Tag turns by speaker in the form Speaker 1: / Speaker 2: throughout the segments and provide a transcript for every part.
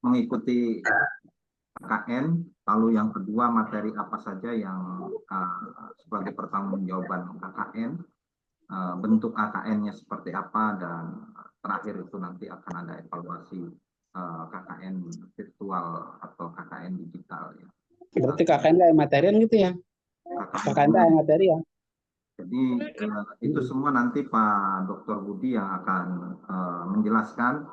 Speaker 1: mengikuti KKN, lalu yang kedua materi apa saja yang sebagai pertanggungjawaban KKN, bentuk KKN-nya seperti apa, dan terakhir itu nanti akan ada evaluasi KKN virtual atau KKN digital ya.
Speaker 2: Berarti KKN kayak materian gitu ya? KKN kayak materi ya?
Speaker 1: Jadi itu semua nanti Pak Dr. Budi yang akan menjelaskan,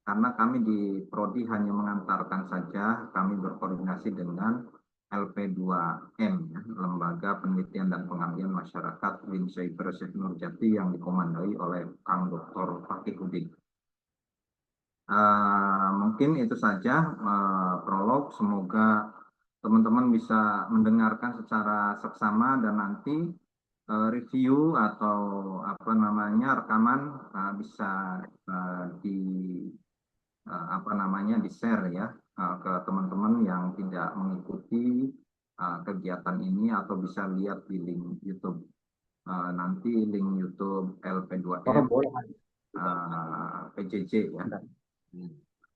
Speaker 1: karena kami di Prodi hanya mengantarkan saja, kami berkoordinasi dengan LP2M, ya, Lembaga Penelitian dan Pengabdian Masyarakat Wincyber Syekh Nurjati yang dikomandoi oleh Kang Dr. Fakihudin. Mungkin itu saja prolog. Semoga teman-teman bisa mendengarkan secara seksama dan nanti review atau apa namanya rekaman bisa di apa namanya di share ya ke teman-teman yang tidak mengikuti kegiatan ini, atau bisa lihat di link YouTube. Nanti link YouTube LP2M PJJ ya.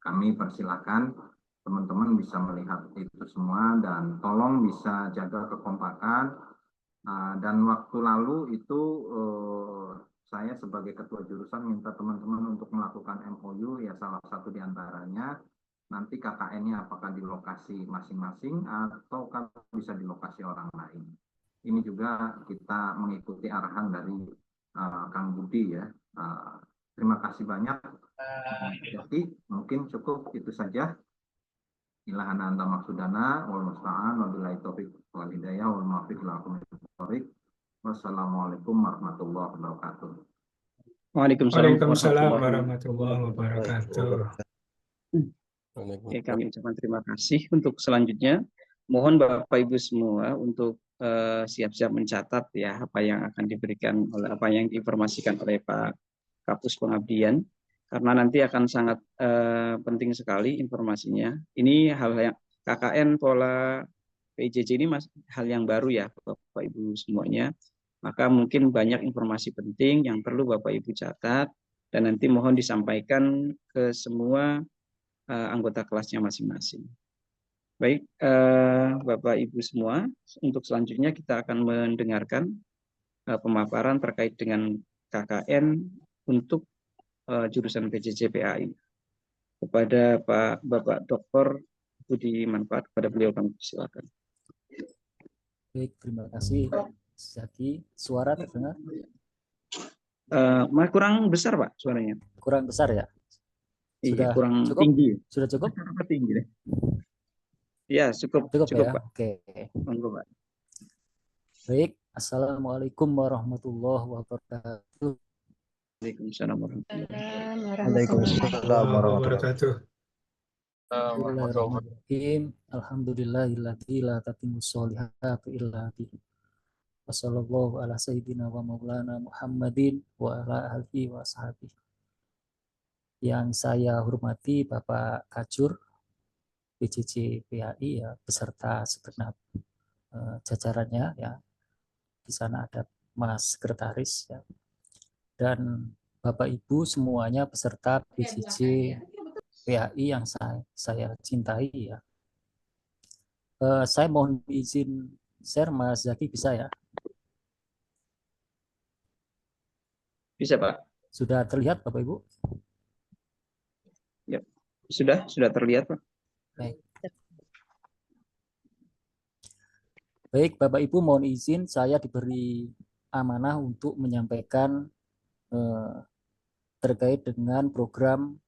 Speaker 1: Kami persilahkan teman-teman bisa melihat itu semua, dan tolong bisa jaga kekompakan. Dan waktu lalu itu saya sebagai ketua jurusan minta teman-teman untuk melakukan MOU, ya salah satu diantaranya nanti KKN-nya apakah di lokasi masing-masing atau kan bisa di lokasi orang lain. Ini juga kita mengikuti arahan dari Kang Budi ya. Terima kasih banyak. Jadi mungkin cukup itu saja. Ilahan anta maksudana wal musta'an wabillahi taufiq wal hidayah wal muwaffiq ila aqwamit thoriq. Wassalamualaikum warahmatullahi wabarakatuh.
Speaker 3: Waalaikumsalam warahmatullahi wabarakatuh.
Speaker 2: Oke, kami ucapkan terima kasih. Untuk selanjutnya, mohon Bapak Ibu semua untuk siap-siap mencatat ya apa yang akan diberikan oleh apa yang diinformasikan oleh Pak Kapus Pengabdian, karena nanti akan sangat penting sekali informasinya. Ini hal yang KKN pola PJJ ini hal yang baru ya Bapak Ibu semuanya. Maka mungkin banyak informasi penting yang perlu Bapak Ibu catat, dan nanti mohon disampaikan ke semua anggota kelasnya masing-masing. Baik, Bapak Ibu semua, untuk selanjutnya kita akan mendengarkan pemaparan terkait dengan KKN untuk jurusan PJJ PAI. Kepada Bapak Dr. Budi Manfaat, kepada beliau kami silakan.
Speaker 4: Baik, terima kasih. Zaki, suara terdengar?
Speaker 2: Kurang besar Pak suaranya.
Speaker 4: Kurang besar ya?
Speaker 2: Sudah kurang
Speaker 4: cukup?
Speaker 2: tinggi.
Speaker 4: Sudah cukup?
Speaker 2: Tinggi deh. Ya, cukup
Speaker 4: ya?
Speaker 2: Pak.
Speaker 4: Oke.
Speaker 2: Monggo Pak.
Speaker 4: Baik, Assalamualaikum warahmatullahi wabarakatuh.
Speaker 2: Waalaikumsalam
Speaker 3: warahmatullahi wabarakatuh.
Speaker 4: Bismillahirrahmanirrahim. Alhamdulillahilladzi la tatimmu sholihatu illa bihi. Wassallallahu ala sayyidina wa maulana Muhammadin wa ala alihi wa sahbihi. Yang saya hormati Bapak Kajur PJJ PAI ya, beserta segenap jajarannya ya. Di sana ada Mas Sekretaris ya. Dan Bapak Ibu semuanya peserta PJJ PAI yang saya cintai ya. Saya mohon izin share, Mas Zaki, bisa ya?
Speaker 2: Bisa Pak.
Speaker 4: Sudah terlihat Bapak Ibu?
Speaker 2: Ya, sudah terlihat Pak.
Speaker 4: Baik. Baik, Bapak Ibu mohon izin saya diberi amanah untuk menyampaikan terkait dengan program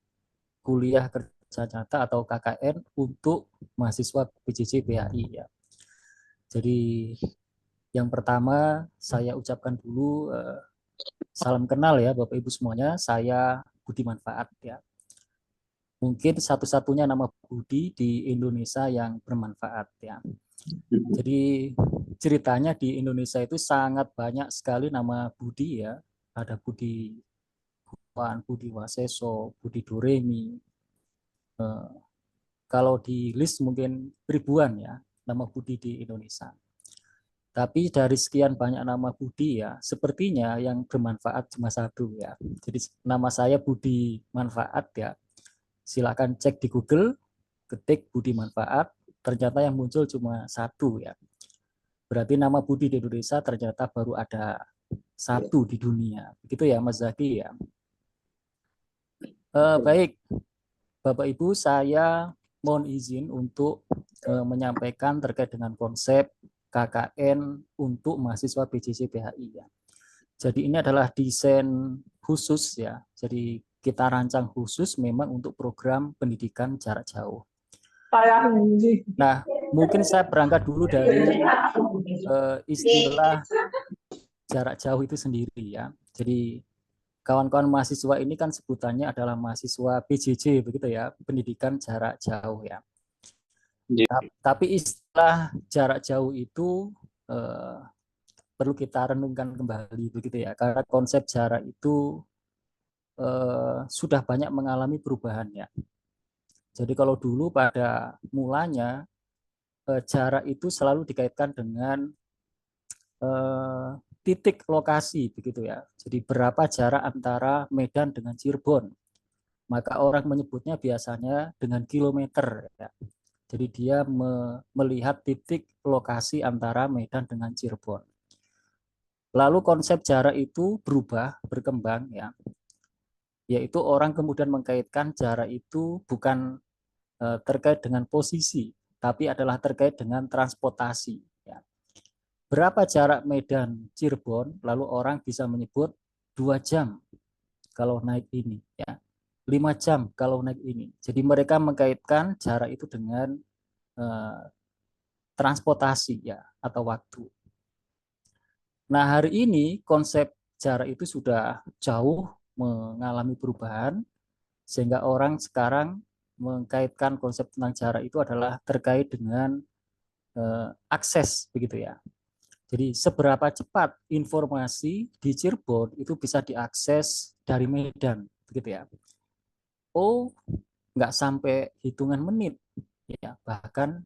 Speaker 4: kuliah kerja nyata atau KKN untuk mahasiswa PJJ PAI ya. Jadi yang pertama saya ucapkan dulu salam kenal ya Bapak Ibu semuanya, saya Budi Manfaat ya. Mungkin satu-satunya nama Budi di Indonesia yang bermanfaat ya. Jadi ceritanya di Indonesia itu sangat banyak sekali nama Budi ya. Ada Budi Gunawan, Budi Waseso, Budi Doremi. Kalau di list mungkin ribuan ya nama Budi di Indonesia. Tapi dari sekian banyak nama Budi ya, sepertinya yang bermanfaat cuma satu ya. Jadi nama saya Budi Manfaat ya. Silakan cek di Google ketik Budi Manfaat, ternyata yang muncul cuma satu ya. Berarti nama Budi di Indonesia ternyata baru ada satu di dunia. Begitu ya Mas Zaki ya. Baik, Bapak Ibu, saya mohon izin untuk menyampaikan terkait dengan konsep KKN untuk mahasiswa PJJ PHI ya. Jadi ini adalah desain khusus ya. Jadi kita rancang khusus memang untuk program pendidikan jarak jauh. Nah, mungkin saya berangkat dulu dari istilah jarak jauh itu sendiri ya. Jadi kawan-kawan mahasiswa ini kan sebutannya adalah mahasiswa PJJ begitu ya, pendidikan jarak jauh ya. Tapi istilah jarak jauh itu perlu kita renungkan kembali begitu ya, karena konsep jarak itu sudah banyak mengalami perubahan ya. Jadi kalau dulu pada mulanya jarak itu selalu dikaitkan dengan titik lokasi begitu ya. Jadi berapa jarak antara Medan dengan Cirebon. Maka orang menyebutnya biasanya dengan kilometer ya. Jadi dia melihat titik lokasi antara Medan dengan Cirebon. Lalu konsep jarak itu berubah, berkembang ya. Yaitu orang kemudian mengkaitkan jarak itu bukan terkait dengan posisi, tapi adalah terkait dengan transportasi ya. Berapa jarak Medan Cirebon, lalu orang bisa menyebut 2 jam kalau naik ini ya, 5 jam kalau naik ini. Jadi mereka mengkaitkan jarak itu dengan transportasi ya atau waktu. Nah, hari ini konsep jarak itu sudah jauh mengalami perubahan sehingga orang sekarang mengkaitkan konsep tentang jarak itu adalah terkait dengan akses begitu ya. Jadi seberapa cepat informasi di Cirebon itu bisa diakses dari Medan, begitu ya. Oh, nggak sampai hitungan menit, ya bahkan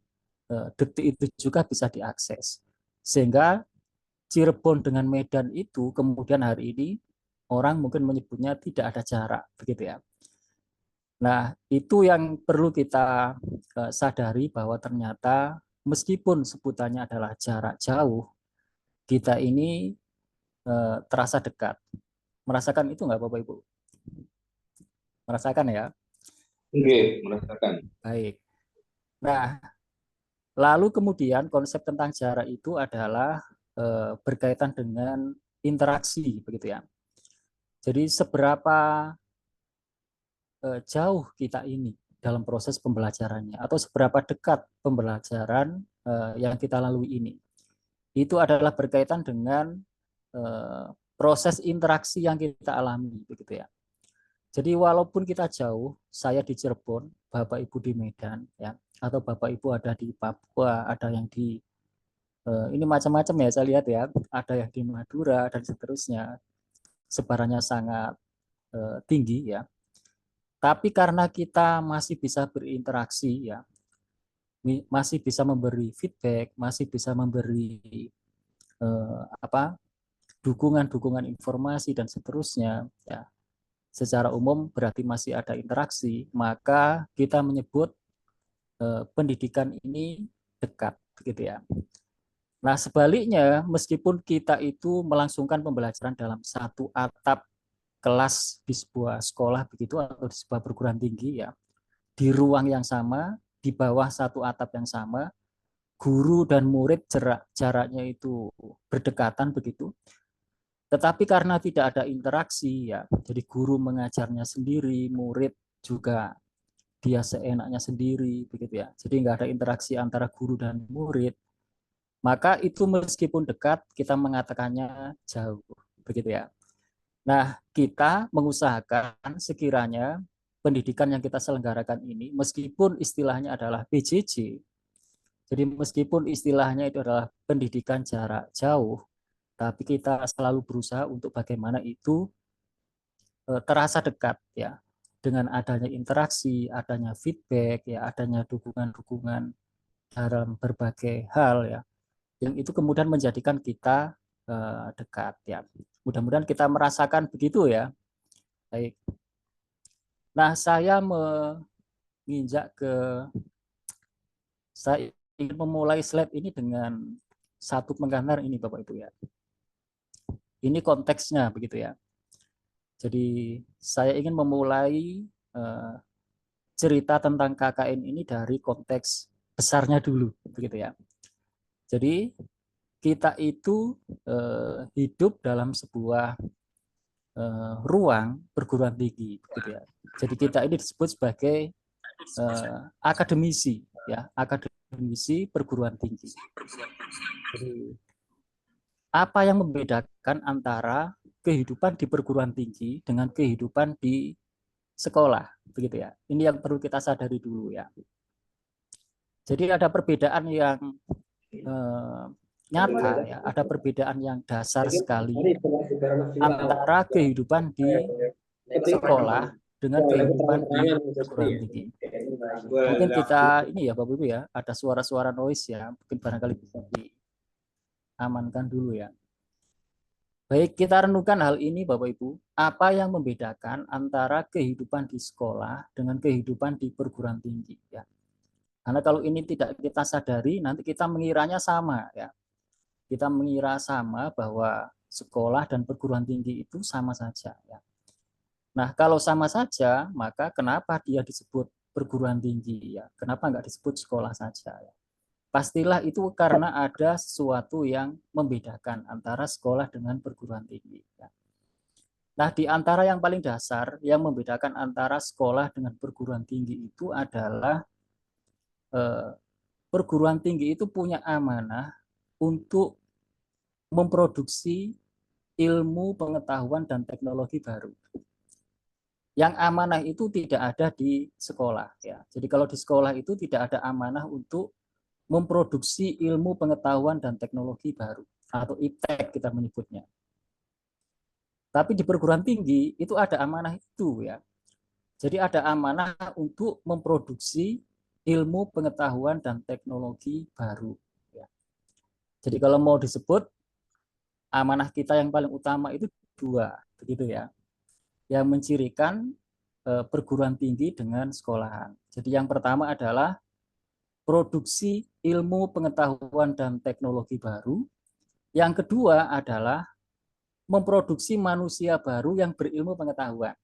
Speaker 4: detik itu juga bisa diakses. Sehingga Cirebon dengan Medan itu kemudian hari ini orang mungkin menyebutnya tidak ada jarak, begitu ya. Nah, itu yang perlu kita sadari bahwa ternyata meskipun sebutannya adalah jarak jauh, kita ini terasa dekat. Merasakan itu nggak Bapak Ibu? Merasakan ya?
Speaker 5: Oke, merasakan.
Speaker 4: Baik. Nah, lalu kemudian konsep tentang jarak itu adalah berkaitan dengan interaksi, begitu ya. Jadi seberapa jauh kita ini dalam proses pembelajarannya atau seberapa dekat pembelajaran yang kita lalui ini. Itu adalah berkaitan dengan proses interaksi yang kita alami begitu ya. Jadi walaupun kita jauh, saya di Cirebon, Bapak Ibu di Medan ya, atau Bapak Ibu ada di Papua, ada yang di ini macam-macam ya saya lihat ya, ada yang di Madura dan seterusnya. Sebarannya sangat tinggi ya. Tapi karena kita masih bisa berinteraksi ya, masih bisa memberi feedback, masih bisa memberi dukungan-dukungan informasi dan seterusnya ya. Secara umum berarti masih ada interaksi, maka kita menyebut pendidikan ini dekat gitu ya. Nah, sebaliknya meskipun kita itu melangsungkan pembelajaran dalam satu atap kelas di sebuah sekolah begitu atau di sebuah perguruan tinggi ya, di ruang yang sama, di bawah satu atap yang sama, guru dan murid jaraknya itu berdekatan begitu. Tetapi karena tidak ada interaksi ya, jadi guru mengajarnya sendiri, murid juga dia seenaknya sendiri begitu ya. Jadi nggak ada interaksi antara guru dan murid. Maka itu meskipun dekat kita mengatakannya jauh begitu ya. Nah, kita mengusahakan sekiranya pendidikan yang kita selenggarakan ini meskipun istilahnya adalah PJJ. Jadi meskipun istilahnya itu adalah pendidikan jarak jauh, tapi kita selalu berusaha untuk bagaimana itu terasa dekat ya, dengan adanya interaksi, adanya feedback ya, adanya dukungan-dukungan dalam berbagai hal ya, yang itu kemudian menjadikan kita dekat ya. Mudah-mudahan kita merasakan begitu ya. Baik. Nah, saya menginjak ke Saya ingin memulai slide ini dengan satu penggambar ini Bapak Ibu ya. Ini konteksnya begitu ya. Jadi saya ingin memulai cerita tentang KKN ini dari konteks besarnya dulu begitu ya. Jadi kita itu hidup dalam sebuah ruang perguruan tinggi begitu ya. Jadi kita ini disebut sebagai akademisi ya, akademisi perguruan tinggi. Jadi apa yang membedakan antara kehidupan di perguruan tinggi dengan kehidupan di sekolah begitu ya. Ini yang perlu kita sadari dulu ya. Jadi ada perbedaan yang nyata ya, ada perbedaan yang dasar sekali antara kehidupan di sekolah dengan kehidupan di perguruan tinggi. Mungkin kita ini ya Bapak Ibu ya, ada suara-suara noise ya, mungkin barangkali bisa diamankan dulu ya. Baik, kita renungkan hal ini Bapak Ibu, apa yang membedakan antara kehidupan di sekolah dengan kehidupan di perguruan tinggi ya. Karena kalau ini tidak kita sadari, nanti kita mengiranya sama ya. Kita mengira sama bahwa sekolah dan perguruan tinggi itu sama saja ya. Nah, kalau sama saja, maka kenapa dia disebut perguruan tinggi ya? Kenapa enggak disebut sekolah saja ya? Pastilah itu karena ada sesuatu yang membedakan antara sekolah dengan perguruan tinggi. Nah, di antara yang paling dasar yang membedakan antara sekolah dengan perguruan tinggi itu adalah perguruan tinggi itu punya amanah untuk memproduksi ilmu, pengetahuan, dan teknologi baru. Yang amanah itu tidak ada di sekolah. Ya. Jadi kalau di sekolah itu tidak ada amanah untuk memproduksi ilmu, pengetahuan, dan teknologi baru, atau IPTEK kita menyebutnya. Tapi di perguruan tinggi itu ada amanah itu ya. Jadi ada amanah untuk memproduksi ilmu, pengetahuan, dan teknologi baru. Ya. Jadi kalau mau disebut amanah kita yang paling utama itu dua, begitu ya, yang mencirikan perguruan tinggi dengan sekolahan. Jadi yang pertama adalah produksi ilmu, pengetahuan, dan teknologi baru. Yang kedua adalah memproduksi manusia baru yang berilmu pengetahuan.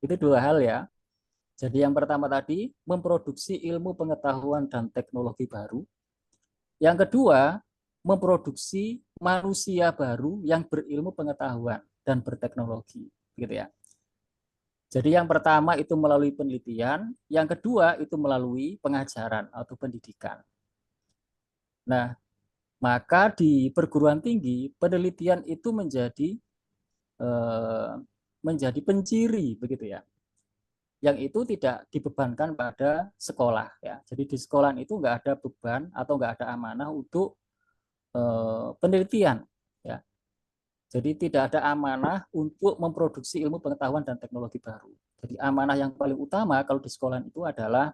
Speaker 4: Itu dua hal ya. Jadi yang pertama tadi, memproduksi ilmu, pengetahuan, dan teknologi baru. Yang kedua, memproduksi manusia baru yang berilmu pengetahuan dan berteknologi. Gitu ya. Jadi yang pertama itu melalui penelitian, yang kedua itu melalui pengajaran atau pendidikan. Nah, maka di perguruan tinggi penelitian itu menjadi penciri begitu ya. Yang itu tidak dibebankan pada sekolah ya. Jadi di sekolah itu nggak ada beban atau nggak ada amanah untuk penelitian ya. Jadi tidak ada amanah untuk memproduksi ilmu, pengetahuan, dan teknologi baru. Jadi amanah yang paling utama kalau di sekolah itu adalah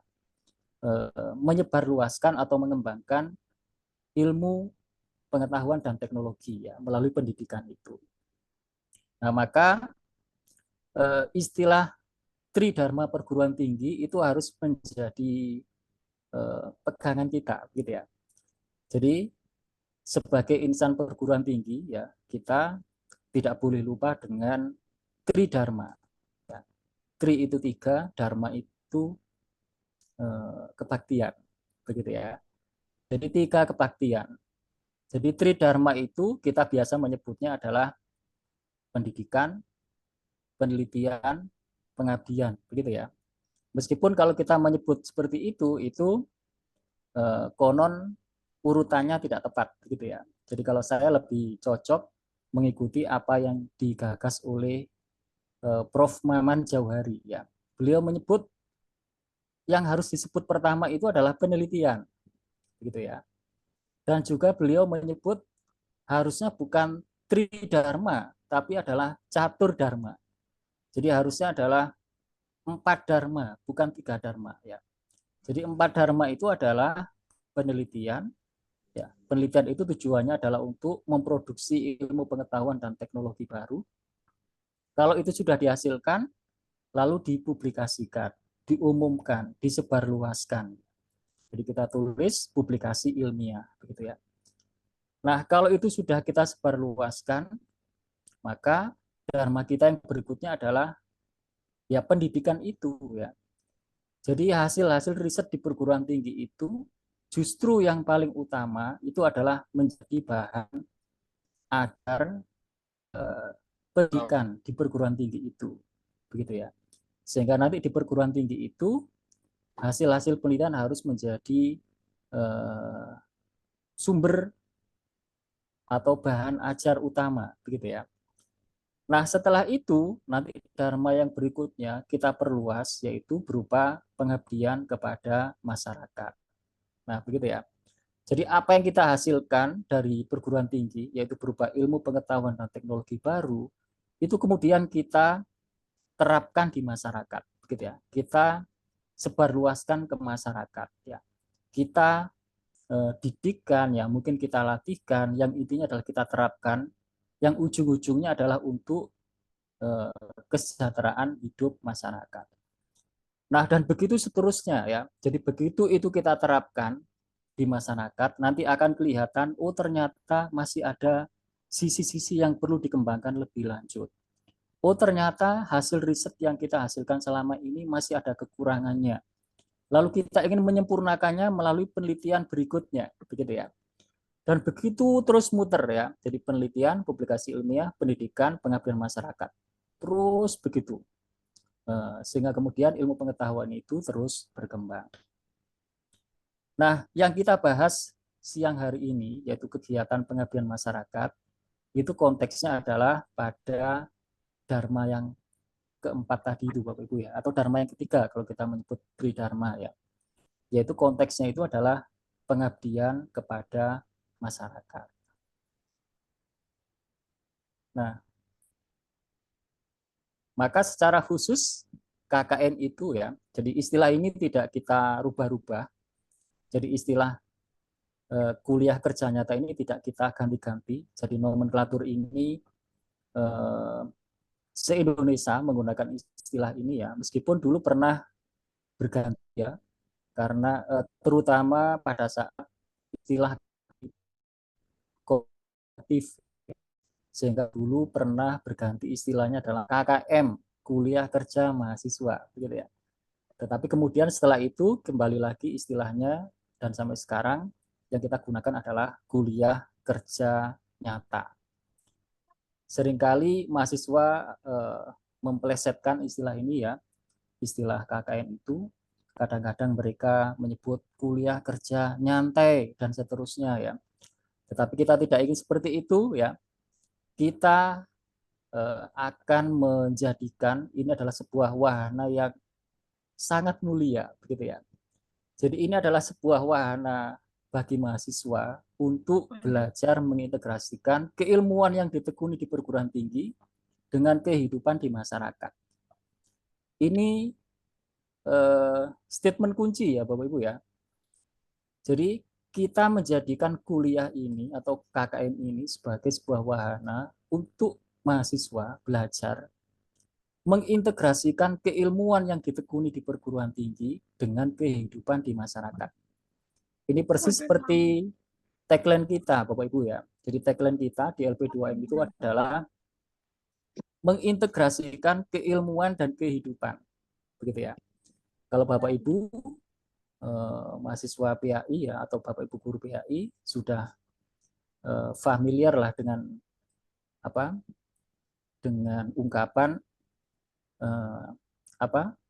Speaker 4: menyebarluaskan atau mengembangkan ilmu, pengetahuan, dan teknologi ya melalui pendidikan itu. Nah, maka istilah Tridharma perguruan tinggi itu harus menjadi pegangan kita gitu ya. Jadi sebagai insan perguruan tinggi ya, kita tidak boleh lupa dengan Tridharma. Ya. Tri itu 3, Dharma itu kebaktian, begitu ya. Jadi 3 kebaktian. Jadi Tridharma itu kita biasa menyebutnya adalah pendidikan, penelitian, pengabdian, begitu ya. Meskipun kalau kita menyebut seperti itu konon urutannya tidak tepat, begitu ya. Jadi kalau saya lebih cocok mengikuti apa yang digagas oleh Prof. Maman Jauhari ya. Beliau menyebut yang harus disebut pertama itu adalah penelitian, begitu ya. Dan juga beliau menyebut harusnya bukan Tridharma, tapi adalah Catur Dharma. Jadi harusnya adalah 4 dharma, bukan 3 dharma ya. Jadi 4 dharma itu adalah penelitian. Ya, penelitian itu tujuannya adalah untuk memproduksi ilmu, pengetahuan, dan teknologi baru. Kalau itu sudah dihasilkan, lalu dipublikasikan, diumumkan, disebarluaskan. Jadi kita tulis publikasi ilmiah, begitu ya. Nah, kalau itu sudah kita sebarluaskan, maka dharma kita yang berikutnya adalah ya pendidikan itu ya. Jadi hasil-hasil riset di perguruan tinggi itu justru yang paling utama itu adalah menjadi bahan agar pendidikan di perguruan tinggi itu, begitu ya. Sehingga nanti di perguruan tinggi itu hasil-hasil penelitian harus menjadi sumber atau bahan ajar utama, begitu ya. Nah, setelah itu nanti dharma yang berikutnya kita perluas, yaitu berupa pengabdian kepada masyarakat. Nah, begitu ya. Jadi apa yang kita hasilkan dari perguruan tinggi, yaitu berupa ilmu pengetahuan dan teknologi baru, itu kemudian kita terapkan di masyarakat, begitu ya. Kita sebarluaskan ke masyarakat, ya. Kita didikkan, ya, mungkin kita latihkan, yang intinya adalah kita terapkan, yang ujung-ujungnya adalah untuk kesejahteraan hidup masyarakat. Nah, dan begitu seterusnya ya. Jadi begitu itu kita terapkan di masyarakat, nanti akan kelihatan oh ternyata masih ada sisi-sisi yang perlu dikembangkan lebih lanjut. Oh ternyata hasil riset yang kita hasilkan selama ini masih ada kekurangannya. Lalu kita ingin menyempurnakannya melalui penelitian berikutnya, begitu ya. Dan begitu terus muter ya. Jadi penelitian, publikasi ilmiah, pendidikan, pengabdian masyarakat. Terus begitu. Sehingga kemudian ilmu pengetahuan itu terus berkembang. Nah, yang kita bahas siang hari ini, yaitu kegiatan pengabdian masyarakat, itu konteksnya adalah pada dharma yang keempat tadi itu, Bapak Ibu ya, atau dharma yang ketiga kalau kita menyebut tridharma ya. Yaitu konteksnya itu adalah pengabdian kepada masyarakat. Nah, maka secara khusus KKN itu ya, jadi istilah ini tidak kita rubah-rubah. Jadi istilah kuliah kerja nyata ini tidak kita ganti-ganti. Jadi nomenklatur ini se-Indonesia menggunakan istilah ini ya, meskipun dulu pernah berganti ya, karena terutama pada saat istilah kolektif, sehingga dulu pernah berganti istilahnya adalah KKM, kuliah kerja mahasiswa, gitu ya. Tetapi kemudian setelah itu kembali lagi istilahnya dan sampai sekarang yang kita gunakan adalah kuliah kerja nyata. Seringkali mahasiswa memplesetkan istilah ini ya, istilah KKN itu kadang-kadang mereka menyebut kuliah kerja nyantai dan seterusnya ya. Tetapi kita tidak ingin seperti itu ya. Kita akan menjadikan ini adalah sebuah wahana yang sangat mulia, begitu ya. Jadi ini adalah sebuah wahana bagi mahasiswa untuk belajar mengintegrasikan keilmuan yang ditekuni di perguruan tinggi dengan kehidupan di masyarakat. Ini statement kunci ya Bapak Ibu ya. Jadi kita menjadikan kuliah ini atau KKN ini sebagai sebuah wahana untuk mahasiswa belajar mengintegrasikan keilmuan yang ditekuni di perguruan tinggi dengan kehidupan di masyarakat. Ini persis seperti tagline kita Bapak Ibu ya. Jadi tagline kita di LP2M itu adalah mengintegrasikan keilmuan dan kehidupan. Begitu ya. Kalau Bapak Ibu mahasiswa PAI ya atau Bapak Ibu guru PAI sudah familiar lah dengan apa? Dengan ungkapan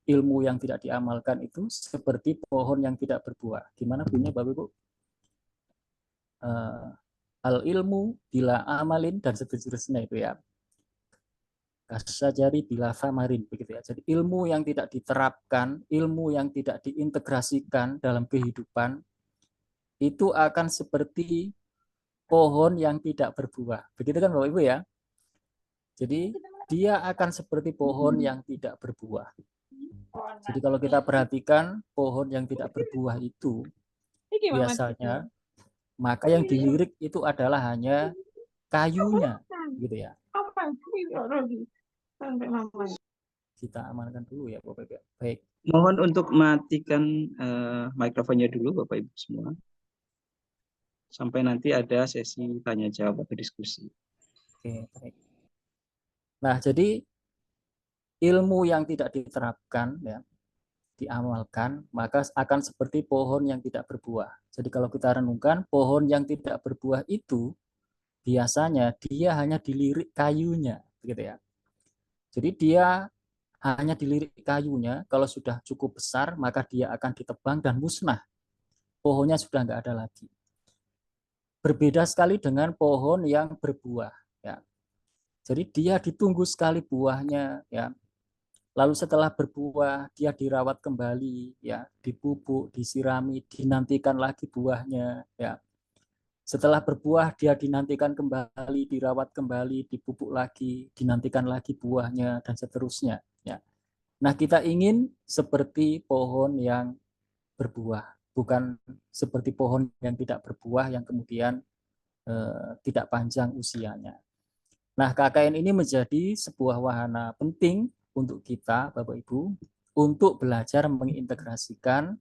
Speaker 4: ilmu yang tidak diamalkan itu seperti pohon yang tidak berbuah. Gimana bunyinya Bapak Ibu? Al ilmu bila amalin dan seterusnya itu ya. Kasajari bila samarin begitu ya. Jadi ilmu yang tidak diterapkan, ilmu yang tidak diintegrasikan dalam kehidupan itu akan seperti pohon yang tidak berbuah. Begitu kan Bapak Ibu ya? Jadi dia akan seperti pohon yang tidak berbuah. Jadi kalau kita perhatikan pohon yang tidak berbuah itu biasanya maka yang dilirik itu adalah hanya kayunya gitu ya. Kita amankan dulu ya Bapak Ibu. Baik.
Speaker 2: Mohon untuk matikan mikrofonnya dulu Bapak Ibu semua. Sampai nanti ada sesi tanya jawab atau diskusi.
Speaker 4: Oke, baik. Nah, jadi ilmu yang tidak diterapkan, ya, diamalkan, maka akan seperti pohon yang tidak berbuah. Jadi kalau kita renungkan, pohon yang tidak berbuah itu biasanya dia hanya dilirik kayunya, begitu ya. Jadi dia hanya dilirik kayunya, kalau sudah cukup besar, maka dia akan ditebang dan musnah. Pohonnya sudah nggak ada lagi. Berbeda sekali dengan pohon yang berbuah. Ya. Jadi dia ditunggu sekali buahnya. Ya. Lalu setelah berbuah, dia dirawat kembali, ya, dipupuk, disirami, dinantikan lagi buahnya. Ya. Setelah berbuah, dia dinantikan kembali, dirawat kembali, dipupuk lagi, dinantikan lagi buahnya, dan seterusnya. Ya. Nah, kita ingin seperti pohon yang berbuah, bukan seperti pohon yang tidak berbuah yang kemudian tidak panjang usianya. Nah, KKN ini menjadi sebuah wahana penting untuk kita, Bapak Ibu, untuk belajar mengintegrasikan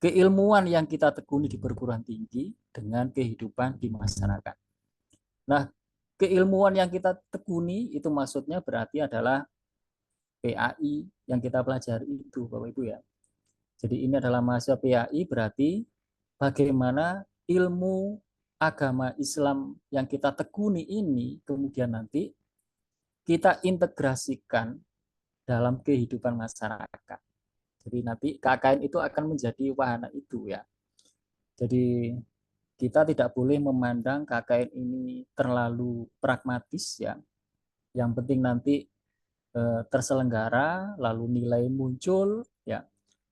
Speaker 4: keilmuan yang kita tekuni di perguruan tinggi dengan kehidupan di masyarakat. Nah, keilmuan yang kita tekuni itu maksudnya berarti adalah PAI yang kita pelajari itu, Bapak Ibu ya. Jadi ini adalah mahasiswa PAI, berarti bagaimana ilmu agama Islam yang kita tekuni ini kemudian nanti kita integrasikan dalam kehidupan masyarakat. Jadi nanti KKN itu akan menjadi wahana itu ya. Jadi kita tidak boleh memandang KKN ini terlalu pragmatis ya. Yang penting nanti terselenggara, lalu nilai muncul ya,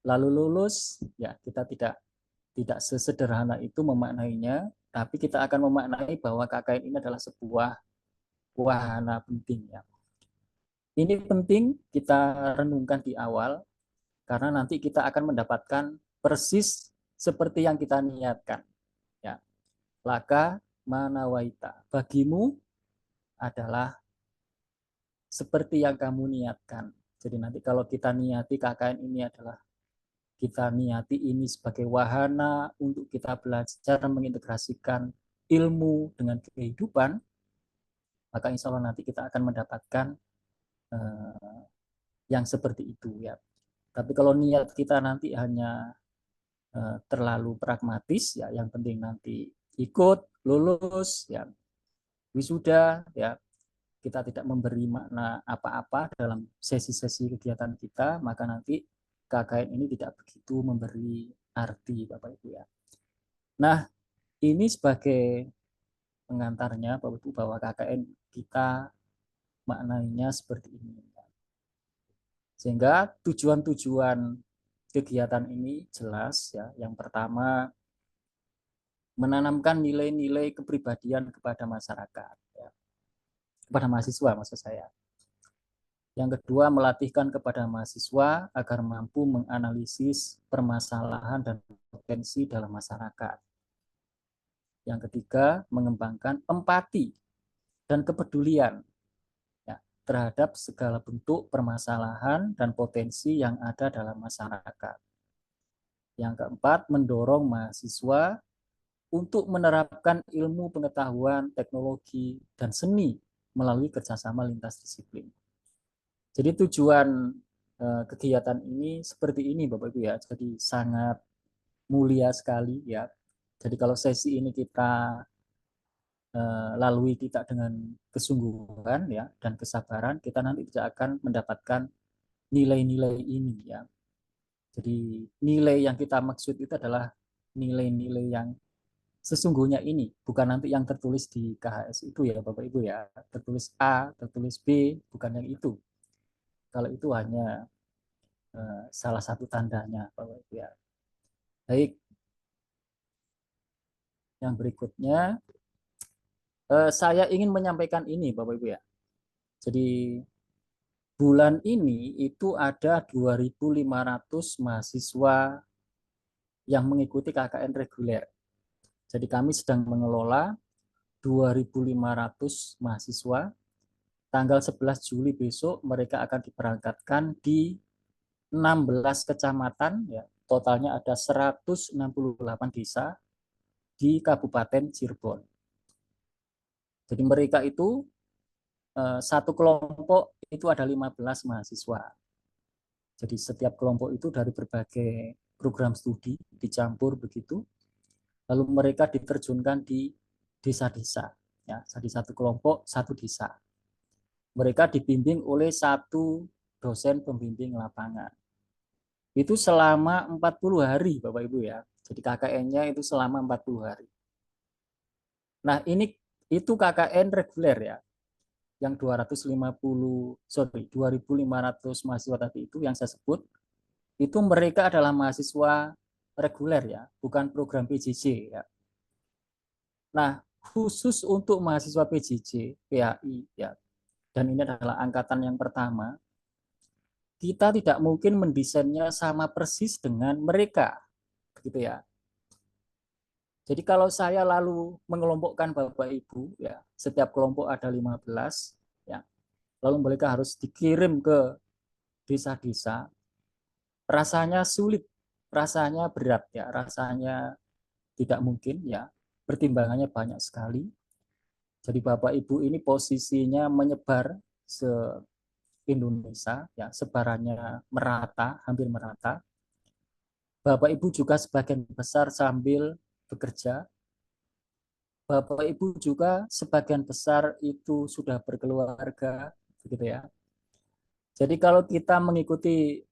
Speaker 4: lalu lulus ya. Kita tidak sesederhana itu memaknainya, tapi kita akan memaknai bahwa KKN ini adalah sebuah wahana penting ya. Ini penting kita renungkan di awal karena nanti kita akan mendapatkan persis seperti yang kita niatkan. Ya. Laka manawaita. Bagimu adalah seperti yang kamu niatkan. Jadi nanti kalau kita niati KKN ini adalah kita niati ini sebagai wahana untuk kita belajar mengintegrasikan ilmu dengan kehidupan, maka insya Allah nanti kita akan mendapatkan yang seperti itu ya. Tapi kalau niat kita nanti hanya terlalu pragmatis ya, yang penting nanti ikut, lulus ya, wisuda ya, kita tidak memberi makna apa-apa dalam sesi-sesi kegiatan kita, maka nanti KKN ini tidak begitu memberi arti Bapak Ibu ya. Nah, ini sebagai pengantarnya Bapak Ibu bahwa KKN kita maknanya seperti ini. Sehingga tujuan-tujuan kegiatan ini jelas ya. Yang pertama, menanamkan nilai-nilai kepribadian kepada masyarakat ya. Kepada mahasiswa maksud saya. Yang kedua, melatihkan kepada mahasiswa agar mampu menganalisis permasalahan dan potensi dalam masyarakat. Yang ketiga, mengembangkan empati dan kepedulian ya, terhadap segala bentuk permasalahan dan potensi yang ada dalam masyarakat. Yang keempat, mendorong mahasiswa untuk menerapkan ilmu pengetahuan, teknologi, dan seni melalui kerjasama lintas disiplin. Jadi tujuan kegiatan ini seperti ini Bapak Ibu ya. Jadi sangat mulia sekali ya. Jadi kalau sesi ini kita lalui tidak dengan kesungguhan ya dan kesabaran, kita nanti tidak akan mendapatkan nilai-nilai ini ya. Jadi nilai yang kita maksud itu adalah nilai-nilai yang sesungguhnya ini, bukan nanti yang tertulis di KHS itu ya Bapak Ibu ya. Tertulis A, tertulis B, bukan yang itu. Kalau itu hanya salah satu tandanya Bapak Ibu ya. Baik. Yang berikutnya saya ingin menyampaikan ini Bapak Ibu ya. Jadi bulan ini itu ada 2.500 mahasiswa yang mengikuti KKN reguler. Jadi kami sedang mengelola 2.500 mahasiswa. Tanggal 11 Juli besok mereka akan diberangkatkan di 16 kecamatan, ya, totalnya ada 168 desa di Kabupaten Cirebon. Jadi mereka itu satu kelompok itu ada 15 mahasiswa. Jadi setiap kelompok itu dari berbagai program studi dicampur begitu. Lalu mereka diterjunkan di desa-desa. Ya, jadi satu kelompok, satu desa. Mereka dibimbing oleh satu dosen pembimbing lapangan. Itu selama 40 hari, Bapak Ibu ya. Jadi KKN-nya itu selama 40 hari. Nah, itu KKN reguler ya. Yang 2.500 mahasiswa tadi itu yang saya sebut, itu mereka adalah mahasiswa reguler ya, bukan program PJJ ya. Nah, khusus untuk mahasiswa PJJ, PAI ya, dan ini adalah angkatan yang pertama, kita tidak mungkin mendesainnya sama persis dengan mereka, begitu ya. Jadi kalau saya lalu mengelompokkan Bapak Ibu, ya, setiap kelompok ada 15, ya, lalu mereka harus dikirim ke desa-desa, rasanya sulit, rasanya berat, ya, rasanya tidak mungkin, ya, pertimbangannya banyak sekali. Jadi Bapak Ibu ini posisinya menyebar se-Indonesia, ya, sebarannya merata, hampir merata. Bapak Ibu juga sebagian besar sambil bekerja. Bapak Ibu juga sebagian besar itu sudah berkeluarga, begitu ya. Jadi kalau kita mengikuti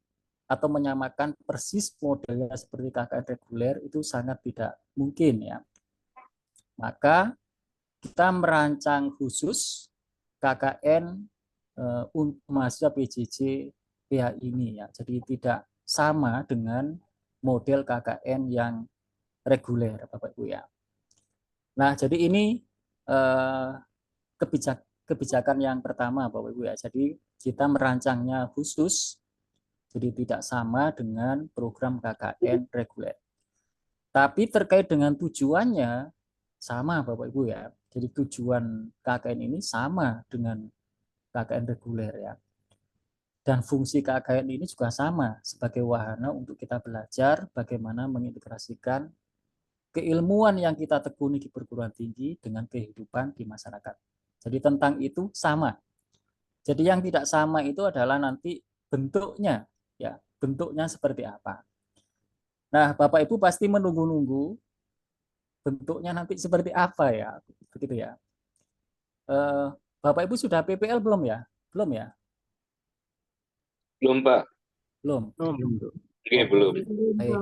Speaker 4: atau menyamakan persis modelnya seperti KKN reguler itu sangat tidak mungkin ya. Maka kita merancang khusus KKN untuk mahasiswa PJJ PH ini ya. Jadi tidak sama dengan model KKN yang reguler, Bapak Ibu ya. Nah, jadi ini kebijakan yang pertama, Bapak Ibu ya. Jadi kita merancangnya khusus, jadi tidak sama dengan program KKN reguler. Tapi terkait dengan tujuannya sama, Bapak Ibu ya. Jadi tujuan KKN ini sama dengan KKN reguler ya. Dan fungsi KKN ini juga sama sebagai wahana untuk kita belajar bagaimana mengintegrasikan keilmuan yang kita tekuni di perguruan tinggi dengan kehidupan di masyarakat. Jadi tentang itu sama. Jadi yang tidak sama itu adalah nanti bentuknya, ya, bentuknya seperti apa. Nah, Bapak Ibu pasti menunggu-nunggu bentuknya nanti seperti apa ya, begitu ya. Bapak Ibu sudah PPL belum ya? Belum ya?
Speaker 5: Belum, Pak.
Speaker 4: Belum.
Speaker 5: Oke, belum.
Speaker 4: Baik.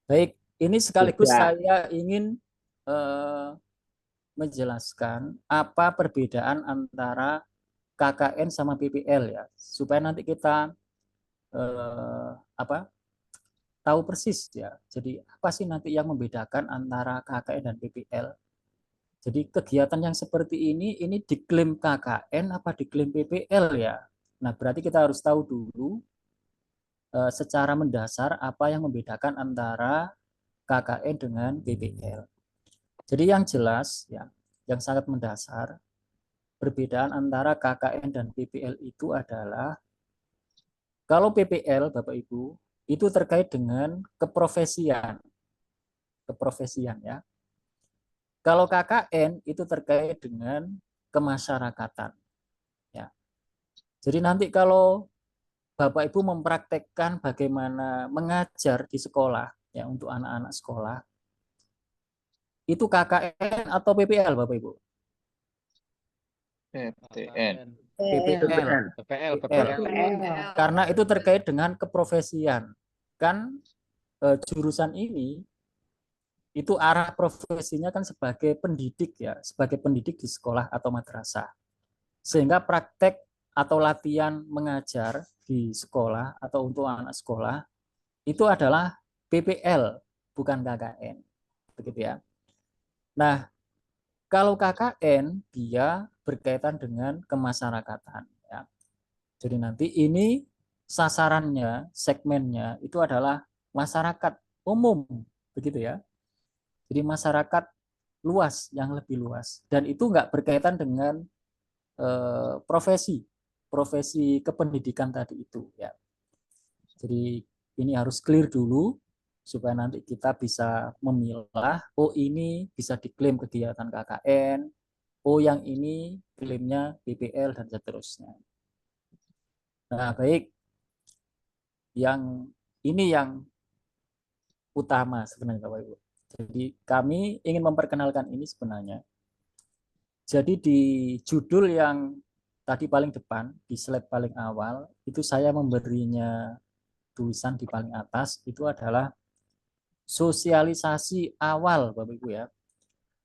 Speaker 4: Baik, ini sekaligus saya ingin menjelaskan apa perbedaan antara KKN sama PPL ya, supaya nanti kita tahu persis ya. Jadi apa sih nanti yang membedakan antara KKN dan PPL? Jadi kegiatan yang seperti ini diklaim KKN apa diklaim PPL ya? Nah, berarti kita harus tahu dulu secara mendasar apa yang membedakan antara KKN dengan PPL. Jadi yang jelas ya, yang sangat mendasar, perbedaan antara KKN dan PPL itu adalah kalau PPL Bapak Ibu itu terkait dengan keprofesian ya. Kalau KKN itu terkait dengan kemasyarakatan ya. Jadi nanti kalau Bapak Ibu mempraktekkan bagaimana mengajar di sekolah ya untuk anak-anak sekolah, itu KKN atau PPL Bapak Ibu?
Speaker 6: PTN.
Speaker 4: PPL. Karena itu terkait dengan keprofesian. Kan jurusan ini itu arah profesinya kan sebagai pendidik ya, sebagai pendidik di sekolah atau madrasah. Sehingga praktek atau latihan mengajar di sekolah atau untuk anak sekolah itu adalah PPL, bukan KKN. Begitu ya. Nah, kalau KKN dia berkaitan dengan kemasyarakatan ya. Jadi nanti ini sasarannya, segmennya itu adalah masyarakat umum, begitu ya. Jadi masyarakat luas, yang lebih luas, dan itu nggak berkaitan dengan profesi kependidikan tadi itu ya. Jadi ini harus clear dulu supaya nanti kita bisa memilah, oh ini bisa diklaim kegiatan KKN, oh yang ini klaimnya BPL dan seterusnya. Nah, baik. Yang ini yang utama sebenarnya Bapak Ibu. Jadi kami ingin memperkenalkan ini sebenarnya. Jadi di judul yang tadi paling depan, di slide paling awal, itu saya memberinya tulisan di paling atas, itu adalah sosialisasi awal Bapak Ibu ya.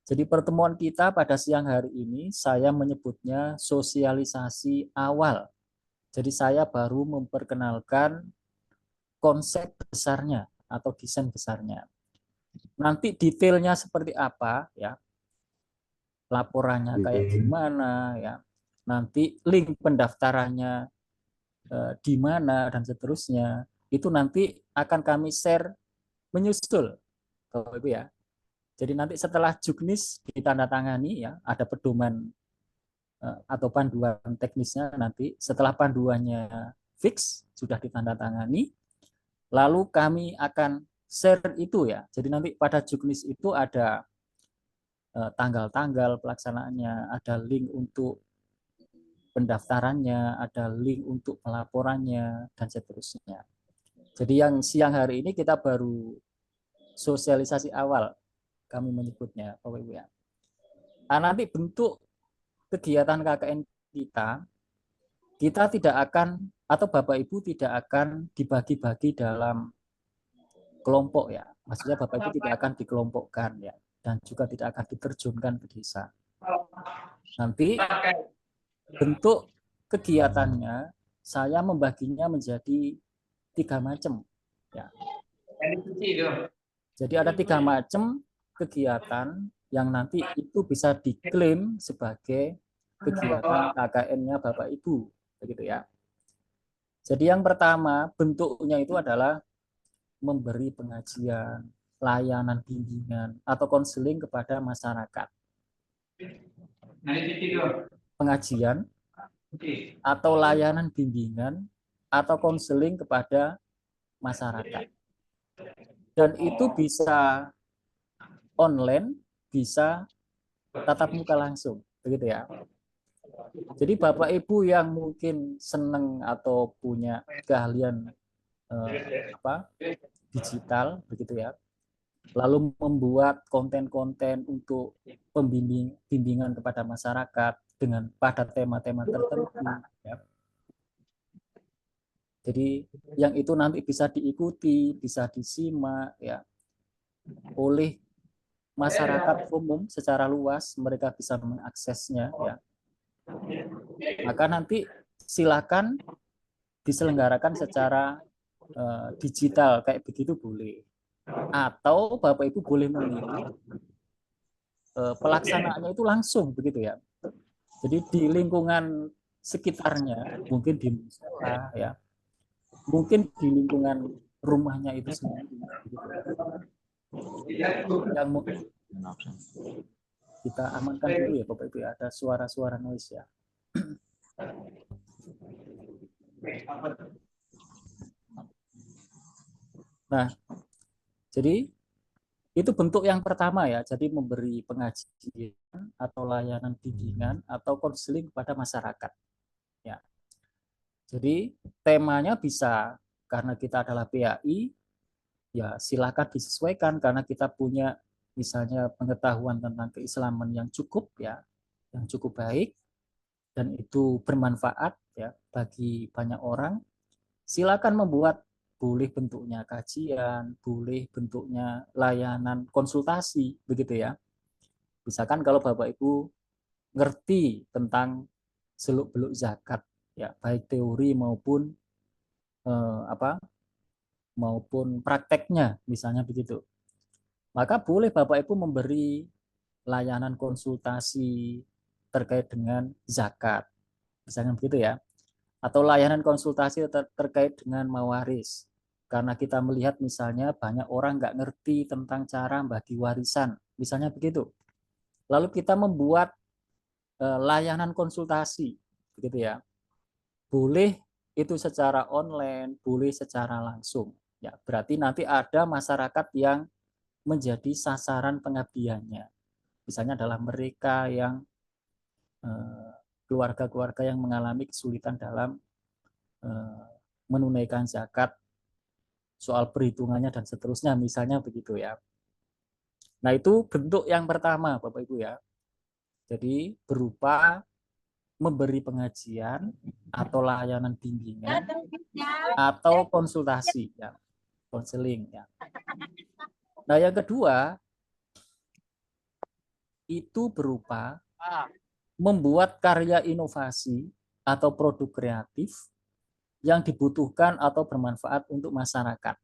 Speaker 4: Jadi pertemuan kita pada siang hari ini, saya menyebutnya sosialisasi awal. Jadi saya baru memperkenalkan konsep besarnya atau desain besarnya. Nanti detailnya seperti apa ya, laporannya kayak gimana ya, nanti link pendaftarannya di mana dan seterusnya, itu nanti akan kami share menyusul Bapak Ibu ya. Jadi nanti setelah juknis ditandatangani ya, ada pedoman atau panduan teknisnya, nanti setelah panduannya fix sudah ditandatangani, lalu kami akan share itu ya. Jadi nanti pada juknis itu ada tanggal-tanggal pelaksanaannya, ada link untuk pendaftarannya, ada link untuk pelaporannya, dan seterusnya. Jadi yang siang hari ini kita baru sosialisasi awal, kami menyebutnya, Bapak Ibu ya. Nah, nanti bentuk kegiatan KKN kita tidak akan, atau Bapak Ibu tidak akan dibagi-bagi dalam kelompok ya. Maksudnya Bapak Ibu tidak akan dikelompokkan ya, dan juga tidak akan diterjunkan ke desa. Nanti bentuk kegiatannya saya membaginya menjadi 3 macam ya. Jadi ada 3 macam kegiatan yang nanti itu bisa diklaim sebagai kegiatan KKN-nya Bapak Ibu, begitu ya. Jadi yang pertama bentuknya itu adalah memberi pengajian, layanan bimbingan atau konseling kepada masyarakat. Pengajian atau layanan bimbingan atau konseling kepada masyarakat. Dan itu bisa online, bisa tatap muka langsung, begitu ya. Jadi Bapak Ibu yang mungkin senang atau punya keahlian digital, begitu ya, lalu membuat konten-konten untuk bimbingan kepada masyarakat dengan pada tema-tema tertentu ya. Jadi yang itu nanti bisa diikuti, bisa disimak ya oleh masyarakat umum secara luas, mereka bisa mengaksesnya ya. Maka nanti silakan diselenggarakan secara digital kayak begitu boleh. Atau Bapak Ibu boleh memilih pelaksanaannya itu langsung begitu ya. Jadi di lingkungan sekitarnya, mungkin di musola ya, mungkin di lingkungan rumahnya itu sendiri. Yang mungkin kita amankan dulu ya Bapak Ibu ya, ada suara-suara noise ya. Nah, jadi itu bentuk yang pertama ya, jadi memberi pengajian atau layanan bimbingan atau konseling kepada masyarakat. Ya. Jadi temanya bisa karena kita adalah PAI, ya silakan disesuaikan karena kita punya misalnya pengetahuan tentang keislaman yang cukup ya, yang cukup baik dan itu bermanfaat ya bagi banyak orang. Silakan membuat, boleh bentuknya kajian, boleh bentuknya layanan konsultasi begitu ya. Misalkan kalau Bapak Ibu ngerti tentang seluk-beluk zakat ya, baik teori maupun maupun prakteknya misalnya begitu. Maka boleh Bapak Ibu memberi layanan konsultasi terkait dengan zakat. Misalnya begitu ya. Atau layanan konsultasi terkait dengan mawaris. Karena kita melihat misalnya banyak orang nggak ngerti tentang cara bagi warisan. Misalnya begitu. Lalu kita membuat layanan konsultasi. Begitu ya. Boleh itu secara online, boleh secara langsung. Ya, berarti nanti ada masyarakat yang menjadi sasaran pengabdiannya. Misalnya adalah mereka yang keluarga-keluarga yang mengalami kesulitan dalam menunaikan zakat, soal perhitungannya dan seterusnya, misalnya begitu ya. Nah, itu bentuk yang pertama, Bapak Ibu ya. Jadi berupa memberi pengajian atau layanan bimbingan atau konsultasi ya, konseling ya. Nah, yang kedua itu berupa membuat karya inovasi atau produk kreatif yang dibutuhkan atau bermanfaat untuk masyarakat.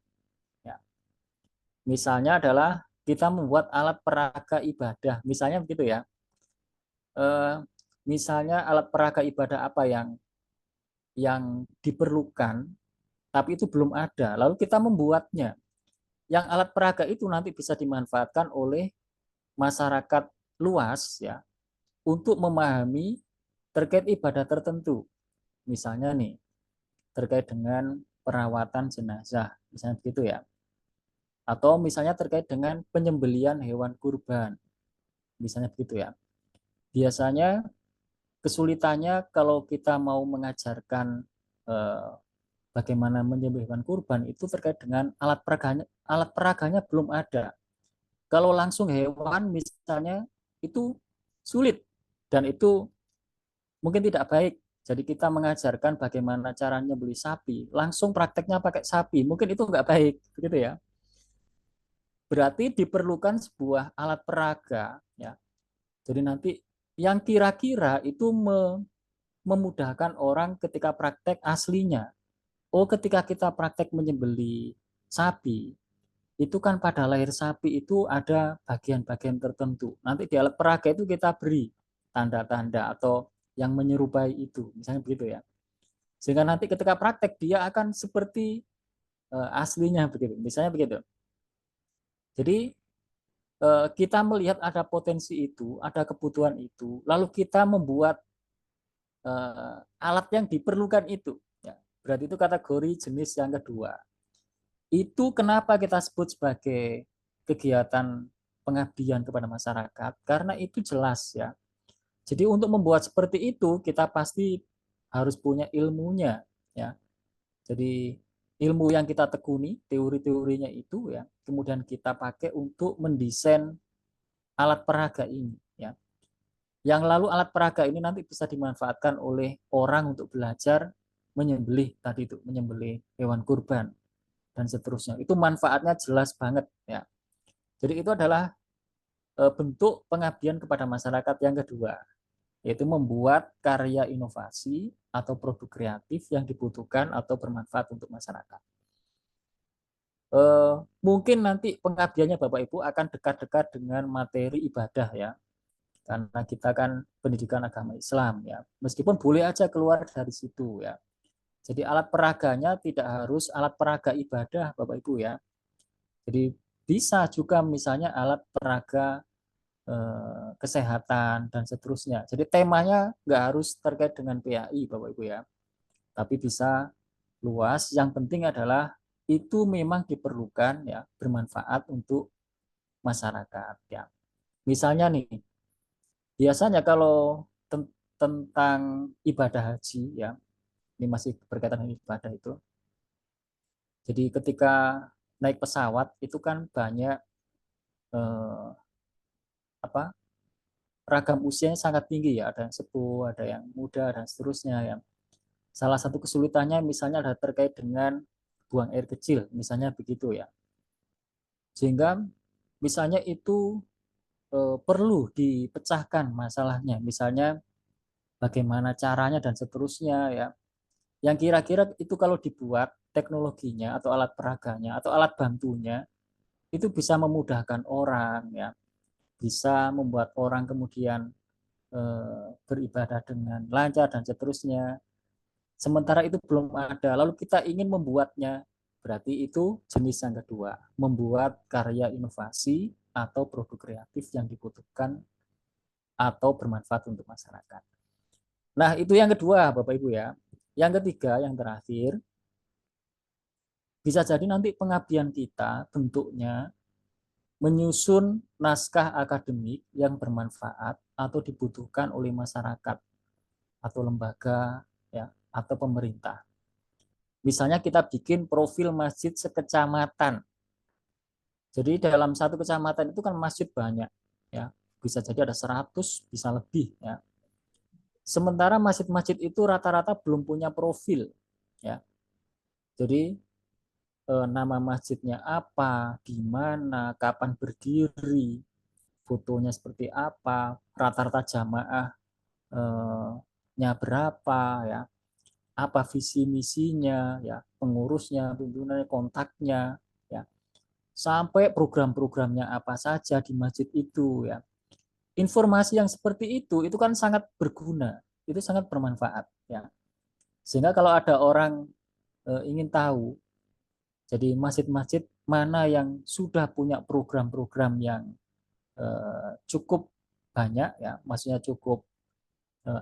Speaker 4: Ya. Misalnya adalah kita membuat alat peraga ibadah, misalnya begitu ya. Misalnya alat peraga ibadah apa yang diperlukan, tapi itu belum ada. Lalu kita membuatnya. Yang alat peraga itu nanti bisa dimanfaatkan oleh masyarakat luas ya untuk memahami terkait ibadah tertentu. Misalnya nih terkait dengan perawatan jenazah, misalnya begitu ya. Atau misalnya terkait dengan penyembelihan hewan kurban, misalnya begitu ya. Biasanya kesulitannya kalau kita mau mengajarkan bagaimana menyembelih hewan kurban itu terkait dengan alat peraganya belum ada. Kalau langsung hewan misalnya itu sulit dan itu mungkin tidak baik. Jadi kita mengajarkan bagaimana caranya beli sapi, langsung prakteknya pakai sapi, mungkin itu nggak baik, begitu ya. Berarti diperlukan sebuah alat peraga, ya. Jadi nanti yang kira-kira itu memudahkan orang ketika praktek aslinya. Oh, ketika kita praktek menyembelih sapi, itu kan pada lahir sapi itu ada bagian-bagian tertentu. Nanti di alat peraga itu kita beri tanda-tanda atau yang menyerupai itu, misalnya begitu ya. Sehingga nanti ketika praktek dia akan seperti aslinya begitu, misalnya begitu. Jadi kita melihat ada potensi itu, ada kebutuhan itu, lalu kita membuat alat yang diperlukan itu. Ya, berarti itu kategori jenis yang kedua. Itu kenapa kita sebut sebagai kegiatan pengabdian kepada masyarakat, karena itu jelas ya. Jadi untuk membuat seperti itu kita pasti harus punya ilmunya ya. Jadi ilmu yang kita tekuni, teori-teorinya itu ya, kemudian kita pakai untuk mendesain alat peraga ini ya. Yang lalu alat peraga ini nanti bisa dimanfaatkan oleh orang untuk belajar menyembelih tadi itu, menyembelih hewan kurban dan seterusnya. Itu manfaatnya jelas banget ya. Jadi itu adalah bentuk pengabdian kepada masyarakat yang kedua, yaitu membuat karya inovasi atau produk kreatif yang dibutuhkan atau bermanfaat untuk masyarakat. Mungkin nanti pengabdiannya Bapak Ibu akan dekat-dekat dengan materi ibadah ya, karena kita kan pendidikan agama Islam ya, meskipun boleh aja keluar dari situ ya. Jadi alat peraganya tidak harus alat peraga ibadah Bapak Ibu ya. Jadi bisa juga misalnya alat peraga kesehatan dan seterusnya. Jadi temanya nggak harus terkait dengan PAI Bapak Ibu ya, tapi bisa luas. Yang penting adalah itu memang diperlukan ya, bermanfaat untuk masyarakat ya. Misalnya nih, biasanya kalau tentang ibadah haji ya, ini masih berkaitan dengan ibadah itu. Jadi ketika naik pesawat itu kan banyak ragam usianya sangat tinggi ya, ada yang sepuh, ada yang muda dan seterusnya ya. Salah satu kesulitannya misalnya ada terkait dengan buang air kecil, misalnya begitu ya. Sehingga misalnya itu perlu dipecahkan masalahnya, misalnya bagaimana caranya dan seterusnya ya. Yang kira-kira itu kalau dibuat teknologinya atau alat peraganya atau alat bantunya itu bisa memudahkan orang ya, bisa membuat orang kemudian beribadah dengan lancar dan seterusnya. Sementara itu belum ada, lalu kita ingin membuatnya, berarti itu jenis yang kedua, membuat karya inovasi atau produk kreatif yang dibutuhkan atau bermanfaat untuk masyarakat. Nah, itu yang kedua Bapak Ibu ya. Yang ketiga, yang terakhir, bisa jadi nanti pengabdian kita bentuknya menyusun naskah akademik yang bermanfaat atau dibutuhkan oleh masyarakat atau lembaga ya atau pemerintah. Misalnya kita bikin profil masjid sekecamatan. Jadi dalam satu kecamatan itu kan masjid banyak ya. Bisa jadi ada 100, bisa lebih ya. Sementara masjid-masjid itu rata-rata belum punya profil ya. Jadi nama masjidnya apa, di mana, kapan berdiri, fotonya seperti apa, rata-rata jamaahnya berapa ya, apa visi misinya ya, pengurusnya, pimpinannya, kontaknya ya, sampai program-programnya apa saja di masjid itu ya. Informasi yang seperti itu kan sangat berguna, itu sangat bermanfaat ya. Sehingga kalau ada orang ingin tahu, jadi masjid-masjid mana yang sudah punya program-program yang cukup banyak ya, maksudnya cukup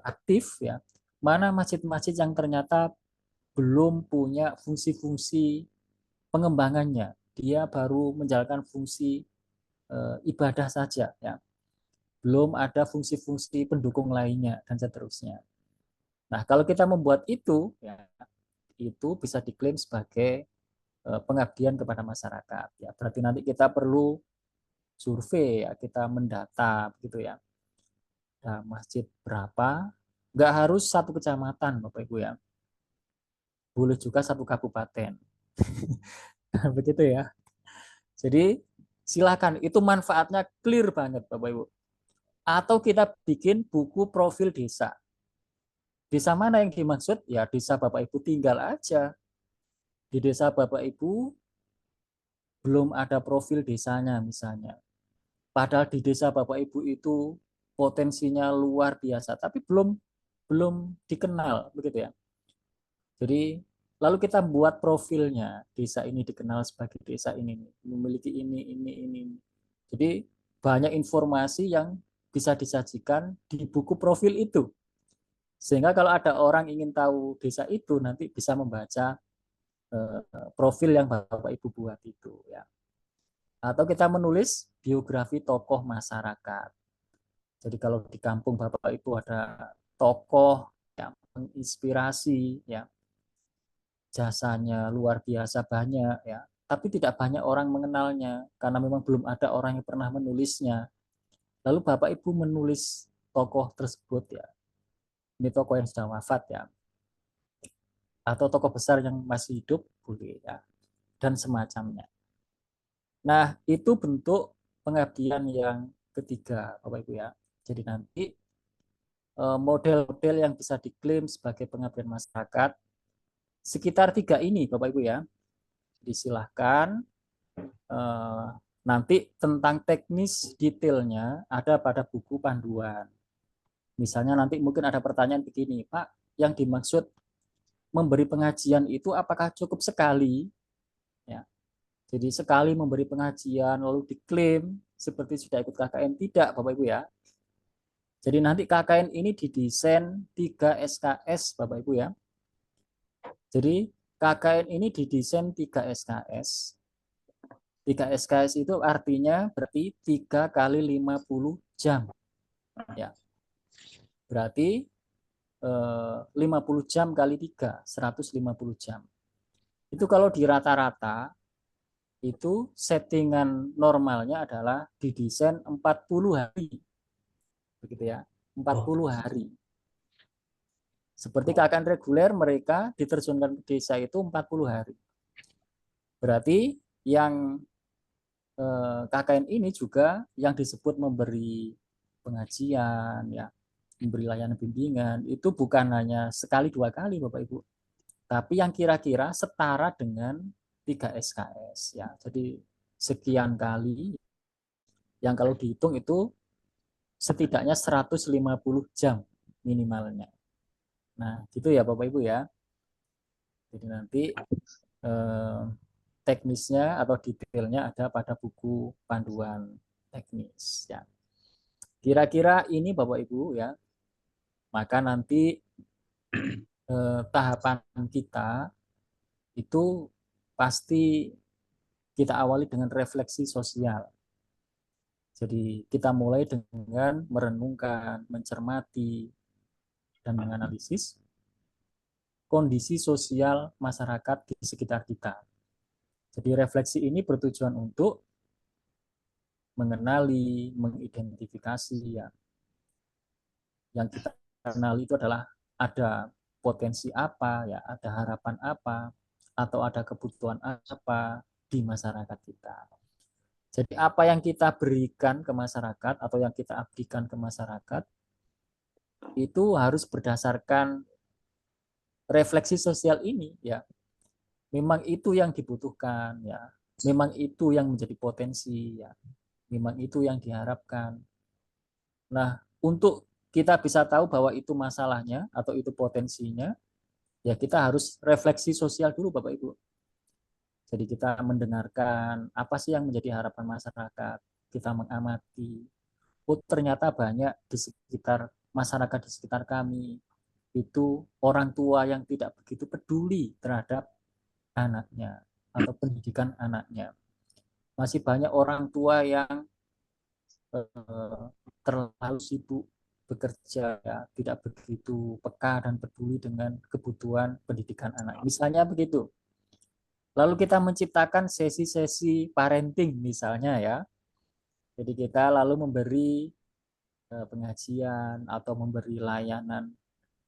Speaker 4: aktif ya. Mana masjid-masjid yang ternyata belum punya fungsi-fungsi pengembangannya, dia baru menjalankan fungsi ibadah saja ya. Belum ada fungsi-fungsi pendukung lainnya dan seterusnya. Nah, kalau kita membuat itu ya, itu bisa diklaim sebagai pengabdian kepada masyarakat ya. Berarti nanti kita perlu survei ya, kita mendata gitu ya. Nah, masjid berapa? Nggak harus satu kecamatan, Bapak Ibu ya. Boleh juga satu kabupaten. Begitu ya. Jadi silakan, itu manfaatnya clear banget Bapak Ibu. Atau kita bikin buku profil desa. Desa mana yang dimaksud? Ya desa Bapak Ibu tinggal aja. Di desa Bapak Ibu belum ada profil desanya misalnya. Padahal di desa Bapak Ibu itu potensinya luar biasa, tapi belum dikenal begitu ya. Jadi lalu kita buat profilnya, desa ini dikenal sebagai desa ini, memiliki ini. Jadi banyak informasi yang bisa disajikan di buku profil itu. Sehingga kalau ada orang ingin tahu desa itu, nanti bisa membaca profil yang Bapak Ibu buat itu ya. Atau kita menulis biografi tokoh masyarakat. Jadi kalau di kampung Bapak Ibu ada tokoh yang menginspirasi ya, jasanya luar biasa banyak ya, tapi tidak banyak orang mengenalnya karena memang belum ada orang yang pernah menulisnya. Lalu Bapak Ibu menulis tokoh tersebut ya. Ini tokoh yang sudah wafat ya. Atau tokoh besar yang masih hidup boleh ya. Dan semacamnya. Nah, itu bentuk pengabdian yang ketiga Bapak Ibu ya. Jadi nanti model-model yang bisa diklaim sebagai pengabdian masyarakat sekitar 3 ini Bapak Ibu ya. Disilahkan nanti tentang teknis detailnya ada pada buku panduan. Misalnya nanti mungkin ada pertanyaan begini, Pak, yang dimaksud memberi pengajian itu apakah cukup sekali? Ya. Jadi sekali memberi pengajian lalu diklaim seperti sudah ikut KKN, tidak Bapak Ibu ya. Jadi nanti KKN ini didesain 3 SKS Bapak Ibu ya. Jadi KKN ini didesain 3 SKS. 3 SKS itu artinya berarti 3 kali 50 jam. Ya. Berarti 50 jam kali 3, 150 jam. Itu kalau di rata-rata, itu settingan normalnya adalah didesain 40 hari. Begitu ya, 40 hari. Seperti KKN reguler, mereka diterjunkan ke desa itu 40 hari. Berarti yang KKN ini juga yang disebut memberi pengajian, ya, memberi layanan bimbingan, itu bukan hanya sekali 2 kali Bapak Ibu, tapi yang kira-kira setara dengan 3 SKS ya. Jadi sekian kali yang kalau dihitung itu setidaknya 150 jam minimalnya. Nah, gitu ya Bapak Ibu ya. Jadi nanti teknisnya atau detailnya ada pada buku panduan teknis ya. Kira-kira ini Bapak Ibu ya. Maka nanti tahapan kita itu pasti kita awali dengan refleksi sosial. Jadi kita mulai dengan merenungkan, mencermati, dan menganalisis kondisi sosial masyarakat di sekitar kita. Jadi refleksi ini bertujuan untuk mengenali, mengidentifikasi ya. Yang kita kenali itu adalah ada potensi apa ya, ada harapan apa, atau ada kebutuhan apa di masyarakat kita. Jadi apa yang kita berikan ke masyarakat atau yang kita abdikan ke masyarakat itu harus berdasarkan refleksi sosial ini ya. Memang itu yang dibutuhkan ya. Memang itu yang menjadi potensi ya. Memang itu yang diharapkan. Nah, untuk kita bisa tahu bahwa itu masalahnya atau itu potensinya, ya kita harus refleksi sosial dulu Bapak Ibu. Jadi kita mendengarkan apa sih yang menjadi harapan masyarakat, kita mengamati. Oh, ternyata banyak di sekitar masyarakat di sekitar kami itu orang tua yang tidak begitu peduli terhadap anaknya atau pendidikan anaknya. Masih banyak orang tua yang terlalu sibuk bekerja, ya, tidak begitu peka dan peduli dengan kebutuhan pendidikan anak. Misalnya begitu. Lalu kita menciptakan sesi-sesi parenting misalnya ya. Jadi kita lalu memberi pengajian atau memberi layanan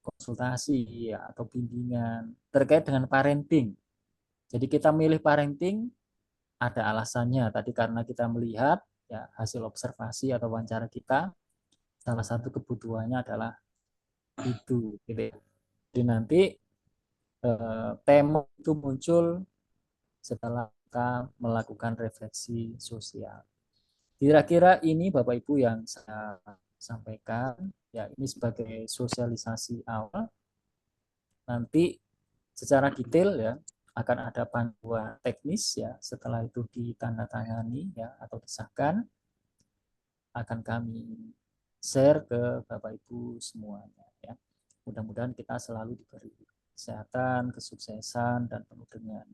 Speaker 4: konsultasi ya, atau bimbingan terkait dengan parenting. Jadi kita milih parenting ada alasannya tadi karena kita melihat ya hasil observasi atau wawancara kita salah satu kebutuhannya adalah itu gitu. Jadi nanti tema itu muncul setelah kita melakukan refleksi sosial. Kira-kira ini Bapak Ibu yang saya sampaikan ya, ini sebagai sosialisasi awal. Nanti secara detail ya akan ada panduan teknis ya, setelah itu ditandatangani ya atau disahkan akan kami share ke Bapak Ibu semuanya ya. Mudah-mudahan kita selalu diberi kesehatan, kesuksesan dan penuh dengan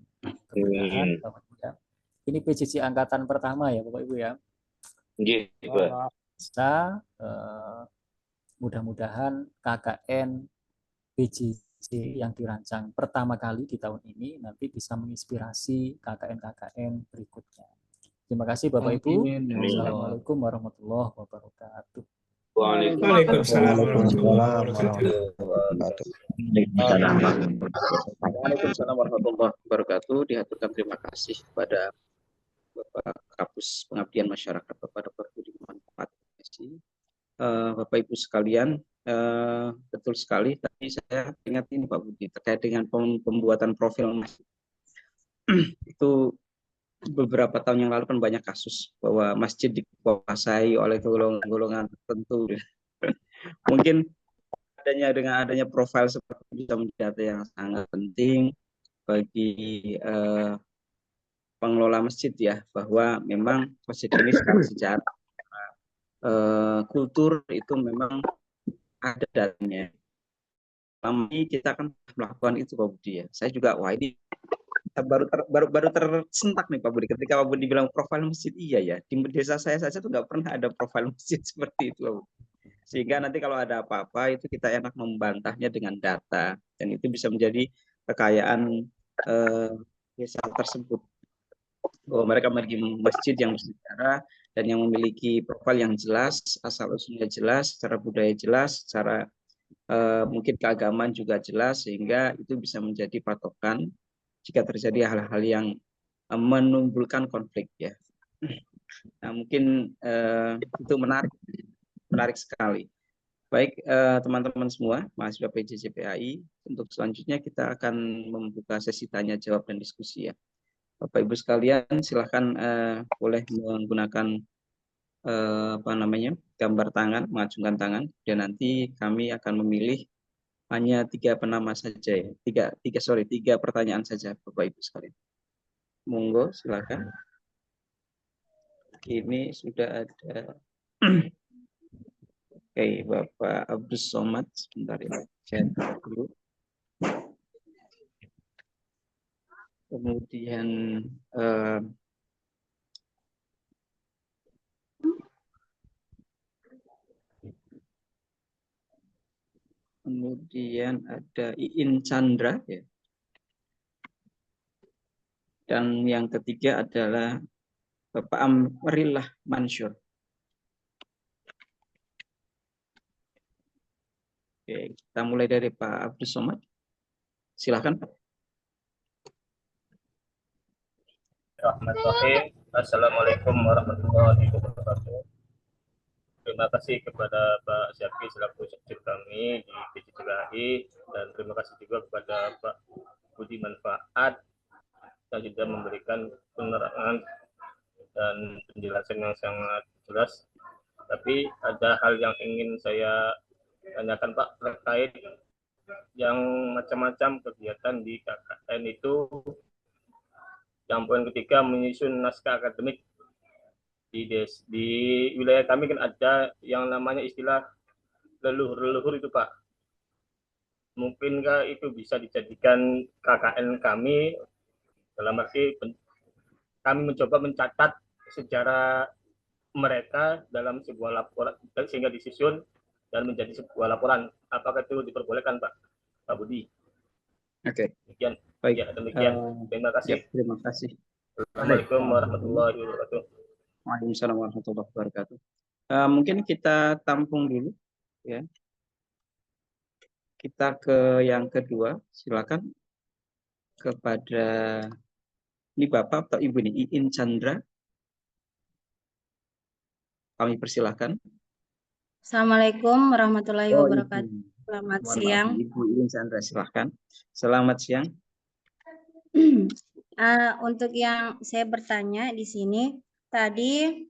Speaker 4: keberkahan Bapak Ibu ya. Ini PJJ angkatan pertama ya Bapak Ibu ya. Bisa mudah-mudahan KKN PJJ yang dirancang pertama kali di tahun ini nanti bisa menginspirasi KKN-KKN berikutnya. Terima kasih Bapak Ibu. Assalamualaikum warahmatullahi wabarakatuh.
Speaker 3: Waalaikumsalam warahmatullahi wabarakatuh.
Speaker 2: Waalaikumsalam warahmatullahi wabarakatuh. Dihaturkan terima kasih kepada Bapak Kapus Pengabdian Masyarakat Bapak Dr. Budiman Patmesi. Bapak Ibu sekalian, betul sekali. Tadi saya ingat ini Pak Budi terkait dengan pembuatan profil itu beberapa tahun yang lalu kan banyak kasus bahwa masjid dikuasai oleh golongan tertentu. Mungkin dengan adanya profil seperti itu bisa menjadi yang sangat penting bagi pengelola masjid ya, bahwa memang masjid ini secara kultur itu memang ada datanya. Selama ini kita kan melakukan itu Pak Budi ya. Saya juga ini baru tersentak nih Pak Budi ketika Pak Budi bilang profil masjid. Iya ya, di desa saya saja tuh nggak pernah ada profil masjid seperti itu Pak Budi. Sehingga nanti kalau ada apa-apa itu kita enak membantahnya dengan data dan itu bisa menjadi kekayaan desa tersebut. Bahwa mereka memiliki masjid yang bersejarah dan yang memiliki profil yang jelas, asal-usulnya jelas, secara budaya jelas, secara mungkin keagamaan juga jelas, sehingga itu bisa menjadi patokan jika terjadi hal-hal yang menimbulkan konflik ya. Nah, mungkin itu menarik sekali. Baik teman-teman semua, mahasiswa PJJ PAI, untuk selanjutnya kita akan membuka sesi tanya jawab dan diskusi ya. Bapak Ibu sekalian, silakan boleh menggunakan gambar tangan, mengacungkan tangan, dan nanti kami akan memilih hanya 3 penama saja ya, 3 pertanyaan saja Bapak Ibu sekalian. Monggo silakan. Ini sudah ada Bapak Abdus Somad, sebentar ya, saya dulu. kemudian ada Iin Chandra, ya. Dan yang ketiga adalah Bapak Amrillah Mansur. Oke, kita mulai dari Pak Abdus Somad. Silakan, Pak.
Speaker 3: Bismillahirrahmanirrahim. Assalamualaikum warahmatullahi wabarakatuh. Terima kasih kepada Pak Syafri selaku sekjen kami di PJJPHI, dan terima kasih juga kepada Pak Budi Manfaat yang sudah memberikan penerangan dan penjelasan yang sangat jelas. Tapi ada hal yang ingin saya tanyakan Pak terkait yang macam-macam kegiatan di KKN itu. Yang poin ketiga, menyusun naskah akademik di wilayah kami kan ada yang namanya istilah leluhur-leluhur itu Pak. Mungkinkah itu bisa dijadikan KKN kami, dalam arti kami mencoba mencatat sejarah mereka dalam sebuah laporan sehingga disusun dan menjadi sebuah laporan. Apakah itu diperbolehkan Pak Budi?
Speaker 2: Oke.
Speaker 3: Demikian.
Speaker 2: Baik.
Speaker 3: Ya, demikian. Terima kasih.
Speaker 2: Ya, terima kasih.
Speaker 3: Assalamualaikum warahmatullahi wabarakatuh.
Speaker 2: Waalaikumsalam warahmatullahi wabarakatuh. Mungkin kita tampung dulu, ya. Kita ke yang kedua, silakan kepada ini Bapak atau Ibu nih, Iin Chandra. Kami persilahkan.
Speaker 6: Assalamualaikum warahmatullahi wabarakatuh. Selamat siang.
Speaker 2: Ibu Iin Chandra, silahkan. Selamat siang.
Speaker 6: Untuk yang saya bertanya di sini tadi,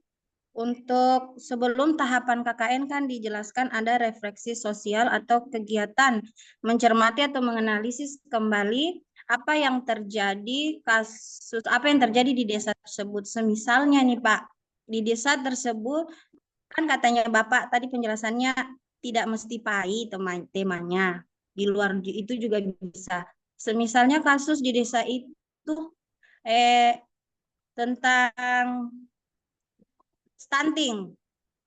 Speaker 6: untuk sebelum tahapan KKN kan dijelaskan ada refleksi sosial atau kegiatan mencermati atau menganalisis kembali apa yang terjadi di desa tersebut. Semisalnya nih Pak, di desa tersebut kan katanya Bapak tadi penjelasannya tidak mesti PAI temanya. Di luar itu juga bisa. Semisalnya kasus di desa itu tentang stunting.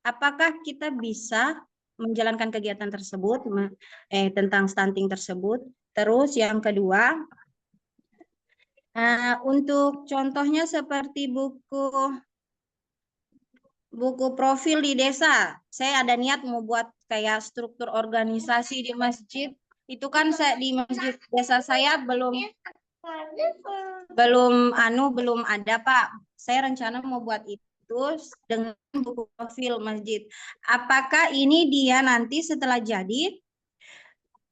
Speaker 6: Apakah kita bisa menjalankan kegiatan tersebut tentang stunting tersebut? Terus yang kedua, untuk contohnya seperti buku profil di desa. Saya ada niat mau buat kayak struktur organisasi di masjid. Itu kan di masjid desa saya belum ada Pak. Saya rencana mau buat itu dengan buku profil masjid. Apakah ini dia nanti setelah jadi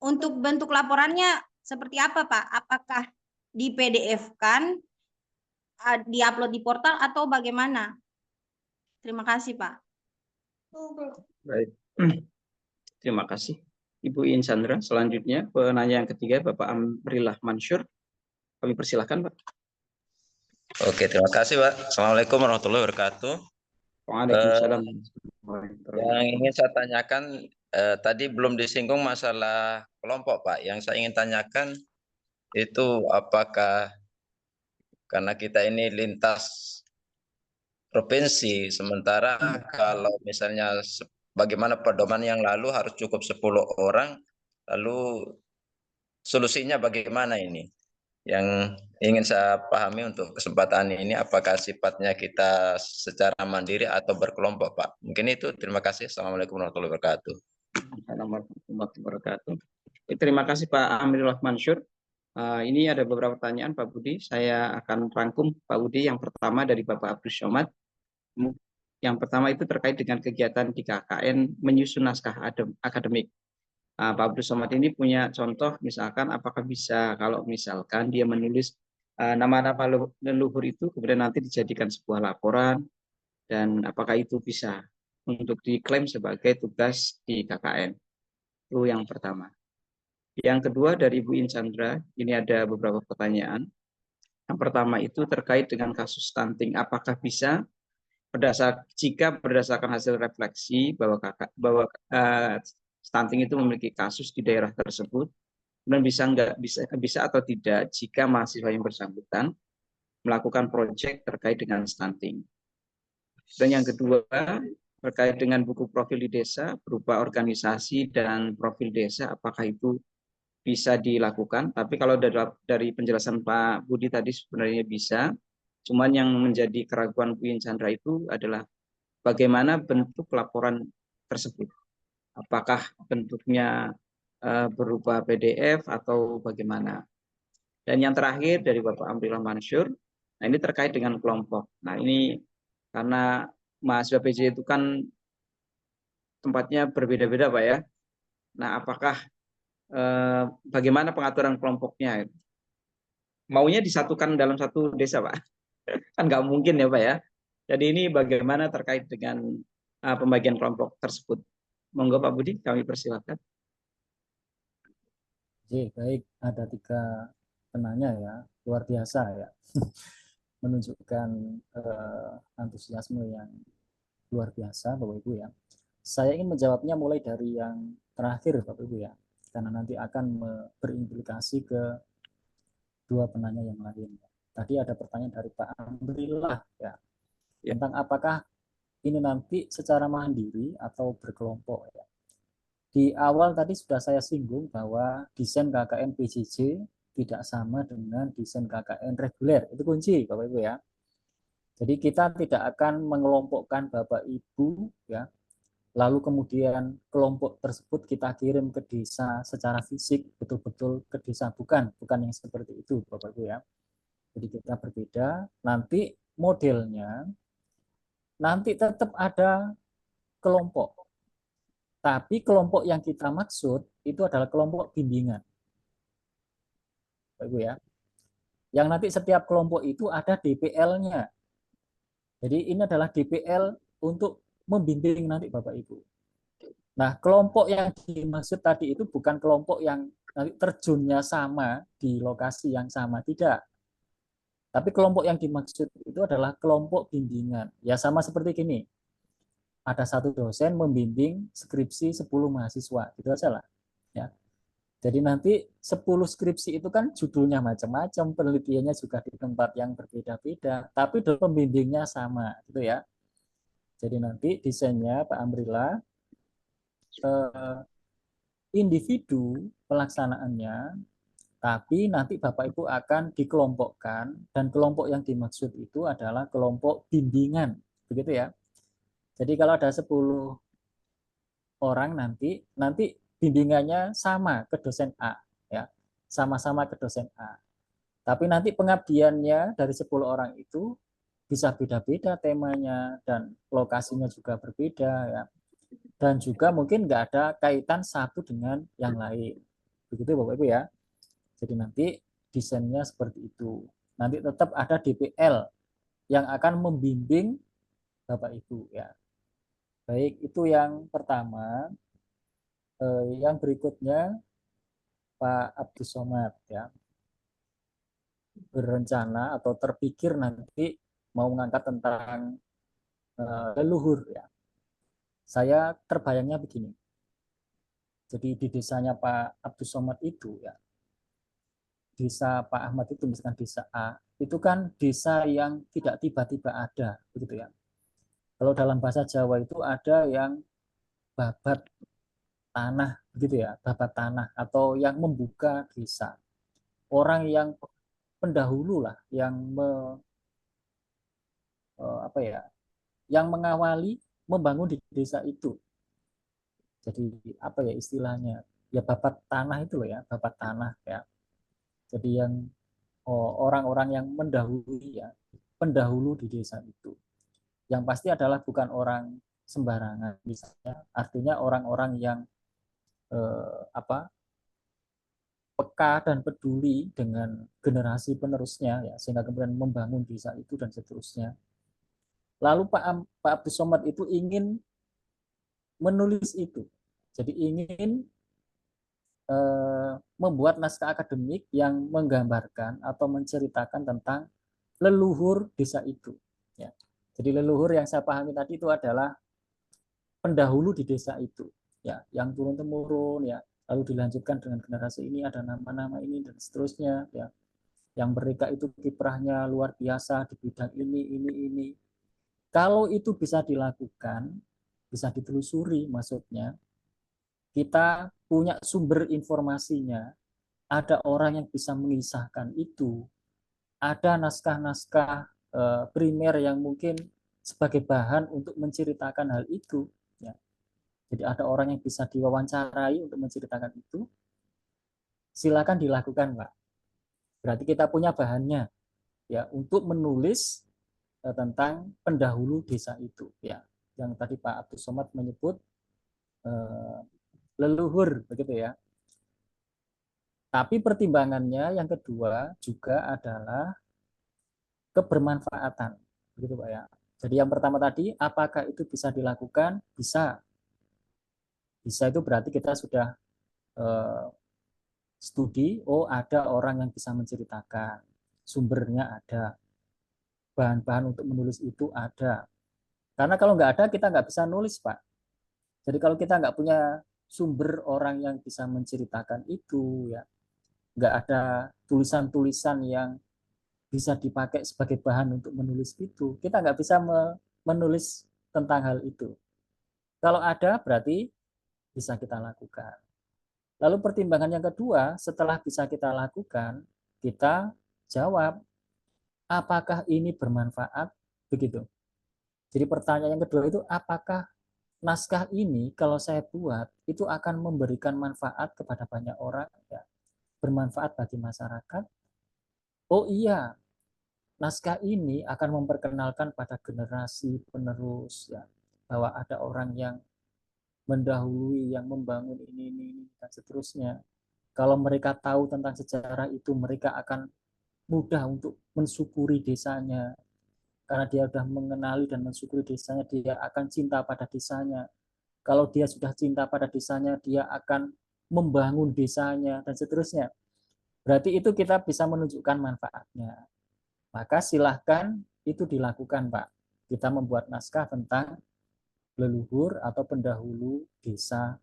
Speaker 6: untuk bentuk laporannya seperti apa Pak? Apakah di PDF-kan, di-upload di portal atau bagaimana? Terima kasih Pak.
Speaker 2: Baik. Terima kasih Ibu Iin Chandra. Selanjutnya penanya yang ketiga Bapak Amrillah Mansur. Kami persilahkan Pak.
Speaker 7: Oke, terima kasih Pak. Assalamualaikum warahmatullahi wabarakatuh.
Speaker 2: Waalaikumsalam.
Speaker 7: Yang ingin saya tanyakan tadi belum disinggung masalah kelompok Pak. Yang saya ingin tanyakan itu apakah karena kita ini lintas provinsi, sementara kalau misalnya bagaimana pedoman yang lalu harus cukup 10 orang, lalu solusinya bagaimana ini? Yang ingin saya pahami untuk kesempatan ini, apakah sifatnya kita secara mandiri atau berkelompok, Pak? Mungkin itu. Terima kasih. Assalamualaikum warahmatullahi wabarakatuh.
Speaker 2: Assalamualaikum warahmatullahi wabarakatuh. Terima kasih Pak Amrillah Mansur. Ini ada beberapa pertanyaan Pak Budi. Saya akan rangkum Pak Budi. Yang pertama dari Bapak Abdus Somad. Yang pertama itu terkait dengan kegiatan di KKN menyusun naskah akademik. Pak Abdus Somad ini punya contoh, misalkan apakah bisa kalau misalkan dia menulis nama-nama leluhur itu kemudian nanti dijadikan sebuah laporan, dan apakah itu bisa untuk diklaim sebagai tugas di KKN. Itu yang pertama. Yang kedua dari Ibu Iin Chandra, ini ada beberapa pertanyaan. Yang pertama itu terkait dengan kasus stunting, apakah bisa jika berdasarkan hasil refleksi bahwa stunting itu memiliki kasus di daerah tersebut, kemudian bisa atau tidak jika mahasiswa yang bersangkutan melakukan proyek terkait dengan stunting. Dan yang kedua, terkait dengan buku profil di desa berupa organisasi dan profil desa, apakah itu bisa dilakukan? Tapi kalau dari penjelasan Pak Budi tadi sebenarnya bisa. Cuman yang menjadi keraguan Bu Chandra itu adalah bagaimana bentuk laporan tersebut. Apakah bentuknya berupa PDF atau bagaimana? Dan yang terakhir dari Bapak Amrillah Mansur, nah ini terkait dengan kelompok. Nah ini karena mahasiswa PJ itu kan tempatnya berbeda-beda Pak ya. Nah apakah bagaimana pengaturan kelompoknya? Maunya disatukan dalam satu desa Pak? Kan nggak mungkin ya Pak ya. Jadi ini bagaimana terkait dengan pembagian kelompok tersebut? Monggo Pak Budi, kami persilakan.
Speaker 4: Oke, baik. Ada 3 penanya ya, luar biasa ya. Menunjukkan antusiasme yang luar biasa Bapak Ibu ya. Saya ingin menjawabnya mulai dari yang terakhir Bapak Ibu ya, karena nanti akan berimplikasi ke 2 penanya yang lain. Tadi ada pertanyaan dari Pak Amrillah ya, tentang apakah ini nanti secara mandiri atau berkelompok ya. Di awal tadi sudah saya singgung bahwa desain KKN PJJ tidak sama dengan desain KKN reguler. Itu kunci Bapak Ibu ya. Jadi kita tidak akan mengelompokkan Bapak Ibu ya, lalu kemudian kelompok tersebut kita kirim ke desa secara fisik, betul-betul ke desa, bukan yang seperti itu Bapak Ibu ya. Jadi kita berbeda. Nanti modelnya nanti tetap ada kelompok, tapi kelompok yang kita maksud itu adalah kelompok bimbingan Bapak Ibu ya, yang nanti setiap kelompok itu ada DPL-nya. Jadi ini adalah DPL untuk membimbing nanti Bapak Ibu. Nah, kelompok yang dimaksud tadi itu bukan kelompok yang nanti terjunnya sama di lokasi yang sama, tidak. Tapi kelompok yang dimaksud itu adalah kelompok bimbingan. Ya sama seperti gini. Ada satu dosen membimbing skripsi 10 mahasiswa, gitu aja lah. Ya. Jadi nanti 10 skripsi itu kan judulnya macam-macam, penelitiannya juga di tempat yang berbeda-beda, tapi pembimbingnya sama, gitu ya. Jadi nanti desainnya Pak Amrillah, individu pelaksanaannya, tapi nanti Bapak Ibu akan dikelompokkan, dan kelompok yang dimaksud itu adalah kelompok bimbingan, begitu ya. Jadi kalau ada 10 orang nanti bimbingannya sama ke dosen A ya, sama-sama ke dosen A. Tapi nanti pengabdiannya dari 10 orang itu bisa beda-beda temanya dan lokasinya juga berbeda ya. Dan juga mungkin nggak ada kaitan satu dengan yang lain. Begitu Bapak Ibu ya. Jadi nanti desainnya seperti itu. Nanti tetap ada DPL yang akan membimbing Bapak Ibu ya. Baik, itu yang pertama. Yang berikutnya Pak Abdus Somad ya, berencana atau terpikir nanti mau mengangkat tentang leluhur ya. Saya terbayangnya begini. Jadi di desanya Pak Abdus Somad itu ya, desa Pak Ahmad itu misalkan desa A, itu kan desa yang tidak tiba-tiba ada, begitu ya. Kalau dalam bahasa Jawa itu ada yang babat tanah, begitu ya, babat tanah atau yang membuka desa. Orang yang pendahulu lah, yang yang mengawali membangun di desa itu. Jadi apa ya istilahnya? Ya babat tanah itu loh ya, babat tanah ya. Jadi yang orang-orang yang mendahului ya, pendahulu di desa itu. Yang pasti adalah bukan orang sembarangan, misalnya artinya orang-orang yang peka dan peduli dengan generasi penerusnya ya, sehingga kemudian membangun desa itu dan seterusnya. Lalu Pak Abdus Somad itu ingin menulis itu, jadi ingin membuat naskah akademik yang menggambarkan atau menceritakan tentang leluhur desa itu ya. Jadi leluhur yang saya pahami tadi itu adalah pendahulu di desa itu ya, yang turun temurun ya, lalu dilanjutkan dengan generasi ini ada nama-nama ini dan seterusnya ya, yang mereka itu kiprahnya luar biasa di bidang ini. Kalau itu bisa dilakukan, bisa ditelusuri, maksudnya kita punya sumber informasinya, ada orang yang bisa mengisahkan itu, ada naskah-naskah primer yang mungkin sebagai bahan untuk menceritakan hal itu ya. Jadi ada orang yang bisa diwawancarai untuk menceritakan itu, silakan dilakukan, Pak. Berarti kita punya bahannya ya untuk menulis tentang pendahulu desa itu ya. Yang tadi Pak Abdul Somad menyebut leluhur begitu ya. Tapi pertimbangannya yang kedua juga adalah kebermanfaatan begitu Pak ya. Jadi yang pertama tadi, apakah itu bisa dilakukan? Bisa. Bisa itu berarti kita sudah studi, oh ada orang yang bisa menceritakan, sumbernya ada, bahan-bahan untuk menulis itu ada. Karena kalau nggak ada, kita nggak bisa nulis, Pak. Jadi kalau kita nggak punya sumber orang yang bisa menceritakan itu, ya nggak ada tulisan-tulisan yang bisa dipakai sebagai bahan untuk menulis itu, kita nggak bisa menulis tentang hal itu. Kalau ada, berarti bisa kita lakukan. Lalu pertimbangan yang kedua, setelah bisa kita lakukan, kita jawab, apakah ini bermanfaat? Begitu. Jadi pertanyaan yang kedua itu, apakah naskah ini kalau saya buat, itu akan memberikan manfaat kepada banyak orang, ya, bermanfaat bagi masyarakat? Oh iya, naskah ini akan memperkenalkan pada generasi penerus, ya, bahwa ada orang yang mendahului, yang membangun ini, dan seterusnya. Kalau mereka tahu tentang sejarah itu, mereka akan mudah untuk mensyukuri desanya. Karena dia sudah mengenali dan mensyukuri desanya, dia akan cinta pada desanya. Kalau dia sudah cinta pada desanya, dia akan membangun desanya, dan seterusnya. Berarti itu kita bisa menunjukkan manfaatnya. Maka silahkan itu dilakukan, Pak. Kita membuat naskah tentang leluhur atau pendahulu desa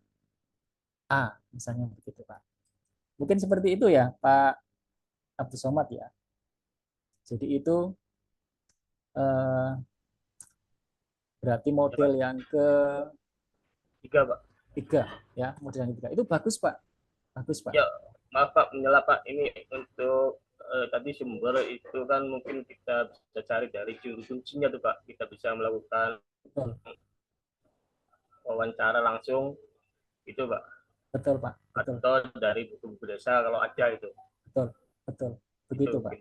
Speaker 4: A, misalnya begitu, Pak. Mungkin seperti itu ya, Pak Abdul Somad ya. Jadi itu berarti model yang ketiga ya, model yang ketiga. Itu bagus, Pak. Bagus, Pak.
Speaker 3: Ya, maaf Pak, menyela Pak. Ini untuk tadi sumber itu kan mungkin kita bisa cari dari juru kuncinya tuh Pak. Kita bisa melakukan wawancara langsung itu Pak.
Speaker 4: Betul Pak. Betul.
Speaker 3: Atau dari buku-buku desa kalau ada itu.
Speaker 4: Betul. Betul. Begitu
Speaker 3: itu,
Speaker 4: Pak.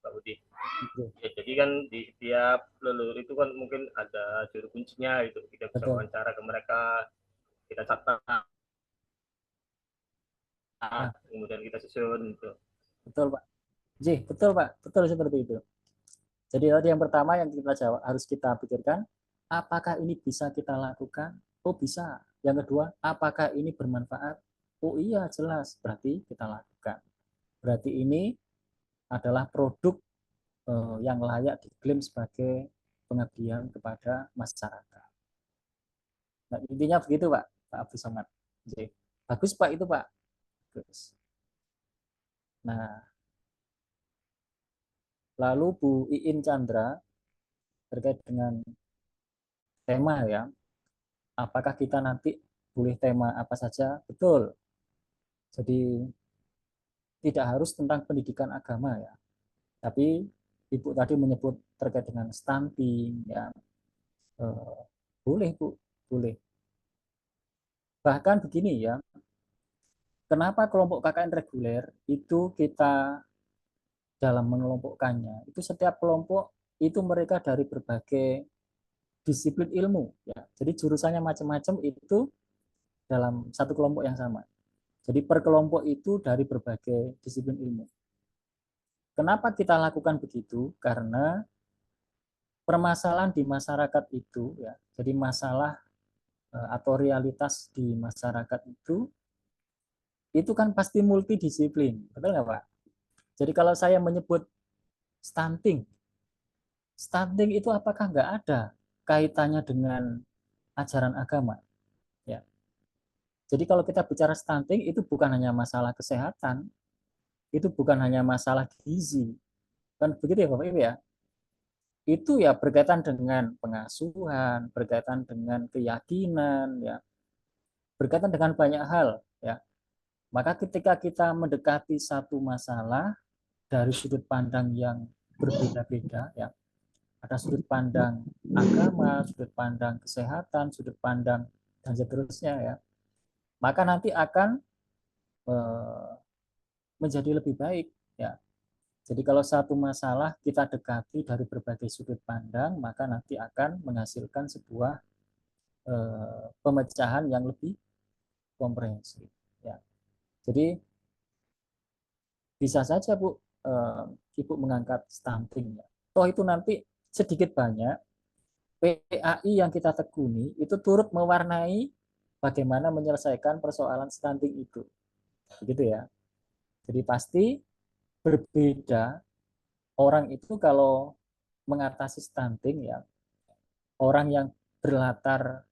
Speaker 3: Pak Budi. Ya, jadi kan di setiap leluhur itu kan mungkin ada juru kuncinya itu. Kita bisa wawancara ke mereka, kita catat. Kemudian kita susun itu.
Speaker 4: Betul Pak. Betul Pak. Betul seperti itu. Jadi tadi yang pertama yang kita jawab harus kita pikirkan, apakah ini bisa kita lakukan? Oh bisa. Yang kedua, apakah ini bermanfaat? Oh iya jelas, berarti kita lakukan. Berarti ini adalah produk yang layak diklaim sebagai pengabdian kepada masyarakat. Nah, intinya begitu Pak, Pak Abdul Somad. Bagus Pak itu Pak. Bagus. Nah, lalu Bu Iin Chandra terkait dengan tema ya, apakah kita nanti boleh tema apa saja? Betul. Jadi tidak harus tentang pendidikan agama ya, tapi Ibu tadi menyebut terkait dengan stunting ya, boleh Bu, boleh. Bahkan begini ya, kenapa kelompok KKN reguler itu kita dalam mengelompokkannya, itu setiap kelompok itu mereka dari berbagai disiplin ilmu ya. Jadi jurusannya macam-macam itu dalam satu kelompok yang sama. Jadi per kelompok itu dari berbagai disiplin ilmu. Kenapa kita lakukan begitu? Karena permasalahan di masyarakat itu ya. Jadi masalah atau realitas di masyarakat itu kan pasti multidisiplin, betul nggak Pak? Jadi kalau saya menyebut stunting itu apakah nggak ada kaitannya dengan ajaran agama? Ya. Jadi kalau kita bicara stunting itu bukan hanya masalah kesehatan, itu bukan hanya masalah gizi, kan begitu ya Bapak Ibu ya. Itu ya berkaitan dengan pengasuhan, berkaitan dengan keyakinan, ya, berkaitan dengan banyak hal, ya. Maka ketika kita mendekati satu masalah dari sudut pandang yang berbeda-beda, ya, ada sudut pandang agama, sudut pandang kesehatan, sudut pandang dan seterusnya, ya, maka nanti akan menjadi lebih baik, ya. Jadi kalau satu masalah kita dekati dari berbagai sudut pandang, maka nanti akan menghasilkan sebuah pemecahan yang lebih komprehensif, ya. Jadi bisa saja Bu, Ibu mengangkat stunting, ya. Toh itu nanti sedikit banyak PAI yang kita tekuni itu turut mewarnai bagaimana menyelesaikan persoalan stunting itu, begitu ya. Jadi pasti berbeda orang itu kalau mengatasi stunting, ya, orang yang berlatar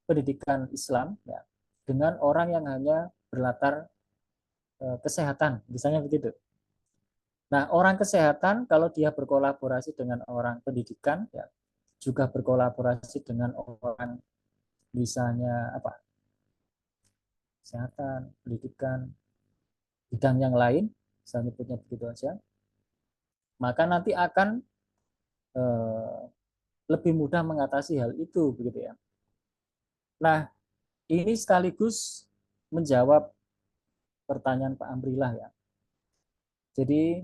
Speaker 4: pendidikan Islam, ya, dengan orang yang hanya berlatar kesehatan, misalnya begitu. Nah, orang kesehatan kalau dia berkolaborasi dengan orang pendidikan, ya, juga berkolaborasi dengan orang misalnya apa, kesehatan, pendidikan, bidang yang lain, saya nyebutnya begitu aja, maka nanti akan lebih mudah mengatasi hal itu, begitu ya. Nah, ini sekaligus menjawab pertanyaan Pak Amrillah, ya. Jadi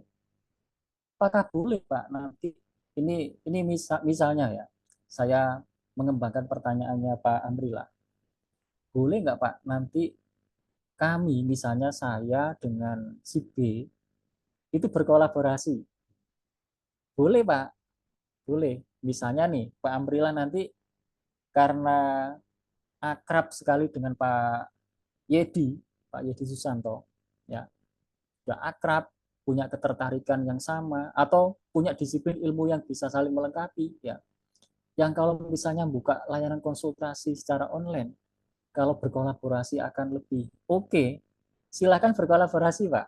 Speaker 4: apakah boleh Pak nanti ini misalnya, ya, saya mengembangkan pertanyaannya Pak Amrillah, boleh nggak Pak nanti kami misalnya saya dengan si B itu berkolaborasi? Boleh Pak, boleh. Misalnya nih Pak Amrillah nanti karena akrab sekali dengan Pak Yedi Susanto, ya, sudah akrab, punya ketertarikan yang sama, atau punya disiplin ilmu yang bisa saling melengkapi, ya. Yang kalau misalnya buka layanan konsultasi secara online, kalau berkolaborasi akan lebih oke, silakan berkolaborasi Pak.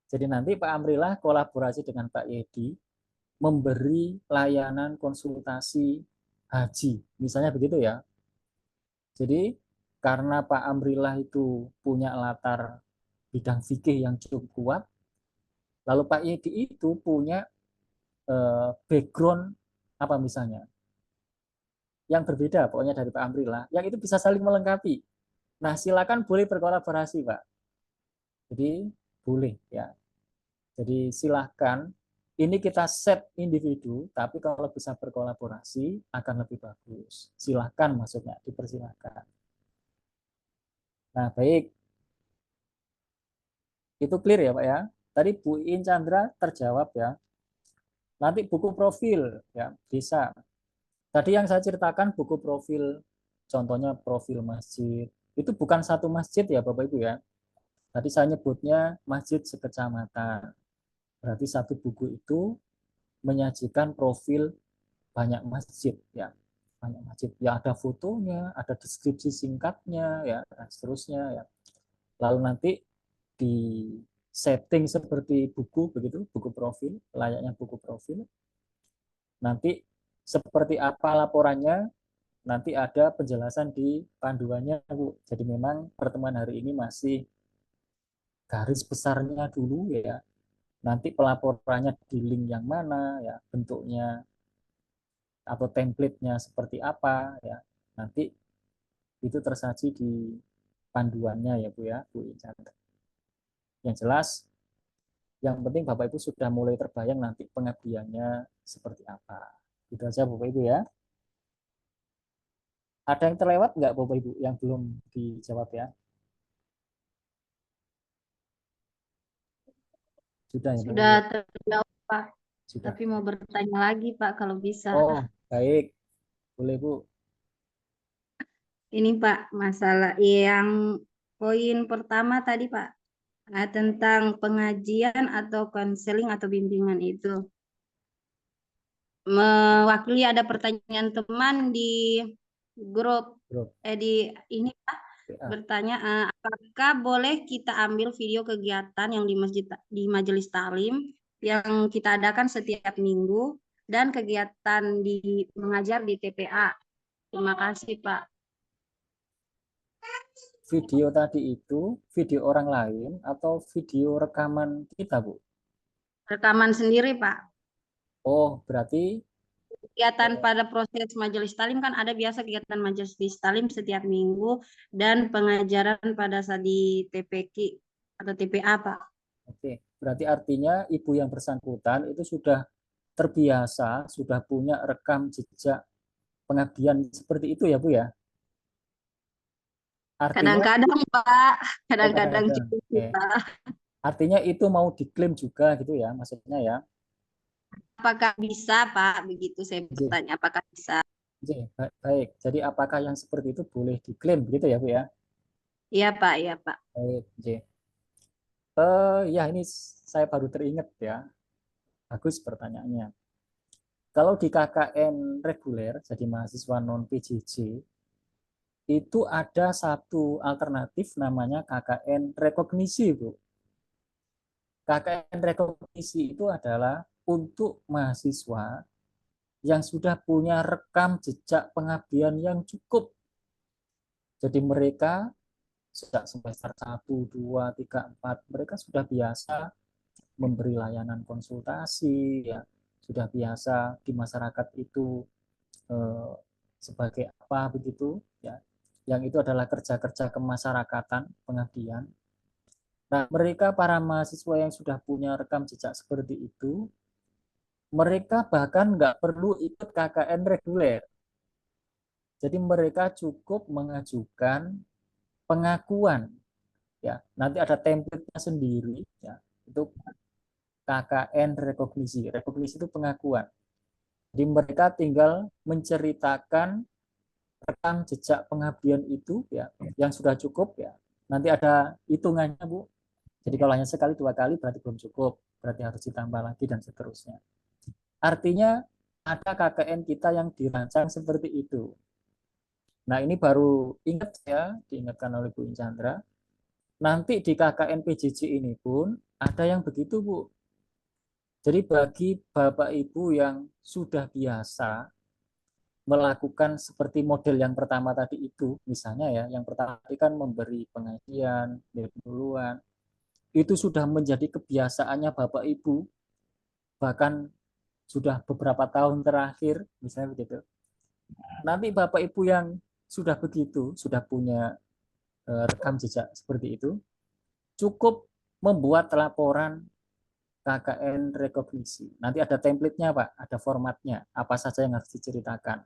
Speaker 4: Jadi nanti Pak Amrillah kolaborasi dengan Pak Yedi, memberi layanan konsultasi haji, misalnya begitu ya. Jadi karena Pak Amrillah itu punya latar bidang fikih yang cukup kuat, lalu Pak Yedi itu punya background apa misalnya yang berbeda pokoknya dari Pak Amrillah, yang itu bisa saling melengkapi. Nah, silakan boleh berkolaborasi Pak. Jadi boleh, ya. Jadi silahkan, ini kita set individu, tapi kalau bisa berkolaborasi akan lebih bagus. Silahkan maksudnya, dipersilahkan. Nah, baik. Itu clear ya Pak ya. Tadi Bu In Chandra terjawab ya. Nanti buku profil, ya bisa. Tadi yang saya ceritakan buku profil, contohnya profil masjid. Itu bukan satu masjid ya Bapak Ibu ya. Tadi saya nyebutnya masjid sekecamatan. Berarti satu buku itu menyajikan profil banyak masjid, ya, banyak masjid, ya, ada fotonya, ada deskripsi singkatnya, ya, dan seterusnya, ya. Lalu nanti di setting seperti buku begitu, buku profil, layaknya buku profil. Nanti seperti apa laporannya, nanti ada penjelasan di panduannya Bu. Jadi memang pertemuan hari ini masih garis besarnya dulu, ya. Nanti pelaporannya di link yang mana, ya, bentuknya atau template-nya seperti apa, ya. Nanti itu tersaji di panduannya ya Bu ya, Bu Insan. Yang jelas yang penting Bapak Ibu sudah mulai terbayang nanti pengabdiannya seperti apa. Itu aja Bapak Ibu ya. Ada yang terlewat nggak Bapak Ibu yang belum dijawab ya? Sudah ya Bapak
Speaker 6: Sudah
Speaker 4: Ibu?
Speaker 6: terjawab Pak.
Speaker 4: Sudah.
Speaker 6: Tapi mau bertanya lagi Pak kalau bisa.
Speaker 4: Oh, baik. Boleh Bu.
Speaker 6: Ini Pak, masalah yang poin pertama tadi Pak, tentang pengajian atau konseling atau bimbingan itu. Mewakili ada pertanyaan teman di grup
Speaker 4: Grup.
Speaker 6: di ini Pak,
Speaker 4: PA.
Speaker 6: bertanya apakah boleh kita ambil video kegiatan yang di majelis taklim yang kita adakan setiap minggu dan kegiatan mengajar di TPA. Terima kasih Pak.
Speaker 4: Video tadi itu video orang lain atau video rekaman kita, Bu?
Speaker 6: Rekaman sendiri Pak.
Speaker 4: Oh, berarti
Speaker 6: Kegiatan pada proses majelis taklim kan ada biasa kegiatan majelis taklim setiap minggu dan pengajaran pada saat di TPQ atau TPA Pak.
Speaker 4: oke, berarti artinya ibu yang bersangkutan itu sudah terbiasa, sudah punya rekam jejak pengabdian seperti itu ya, Bu ya? Artinya
Speaker 6: Kadang-kadang Pak, kadang-kadang
Speaker 4: kadang-kadang.
Speaker 6: juga
Speaker 4: Oke.
Speaker 6: Pak.
Speaker 4: Artinya itu mau diklaim juga gitu ya, maksudnya ya.
Speaker 6: Apakah bisa Pak? Begitu saya
Speaker 4: Oke.
Speaker 6: bertanya, apakah bisa?
Speaker 4: Oke, baik. Jadi apakah yang seperti itu boleh diklaim gitu ya, Bu ya?
Speaker 6: Iya Pak, iya Pak.
Speaker 4: Baik, oke. Ya ini saya baru teringat ya. Bagus pertanyaannya. Kalau di KKN reguler, jadi mahasiswa non PJJ, itu ada satu alternatif namanya KKN rekognisi, Bu. KKN rekognisi itu adalah untuk mahasiswa yang sudah punya rekam jejak pengabdian yang cukup. Jadi mereka sejak semester 1, 2, 3, 4, mereka sudah biasa memberi layanan konsultasi, ya, sudah biasa di masyarakat itu sebagai apa begitu, ya, yang itu adalah kerja-kerja kemasyarakatan, pengabdian. Nah, mereka para mahasiswa yang sudah punya rekam jejak seperti itu, mereka bahkan nggak perlu ikut KKN reguler. Jadi mereka cukup mengajukan pengakuan, ya. Nanti ada template-nya sendiri, ya. Itu KKN rekognisi. Rekognisi itu pengakuan. Jadi mereka tinggal menceritakan rekam jejak pengabdian itu, ya, yang sudah cukup, ya. Nanti ada hitungannya, Bu. Jadi kalau hanya sekali 2 kali berarti belum cukup, berarti harus ditambah lagi dan seterusnya. Artinya ada KKN kita yang dirancang seperti itu. Nah, ini baru ingat ya, diingatkan oleh Bu Inchandra. Nanti di KKN PJJ ini pun ada yang begitu, Bu. Jadi bagi Bapak Ibu yang sudah biasa melakukan seperti model yang pertama tadi itu, misalnya ya, yang pertama tadi kan memberi pengajian, duluan, itu sudah menjadi kebiasaannya Bapak Ibu, bahkan sudah beberapa tahun terakhir, misalnya begitu. Nanti Bapak Ibu yang sudah begitu, sudah punya rekam jejak seperti itu, cukup membuat laporan KKN rekognisi. Nanti ada template-nya, Pak, ada formatnya, apa saja yang harus diceritakan.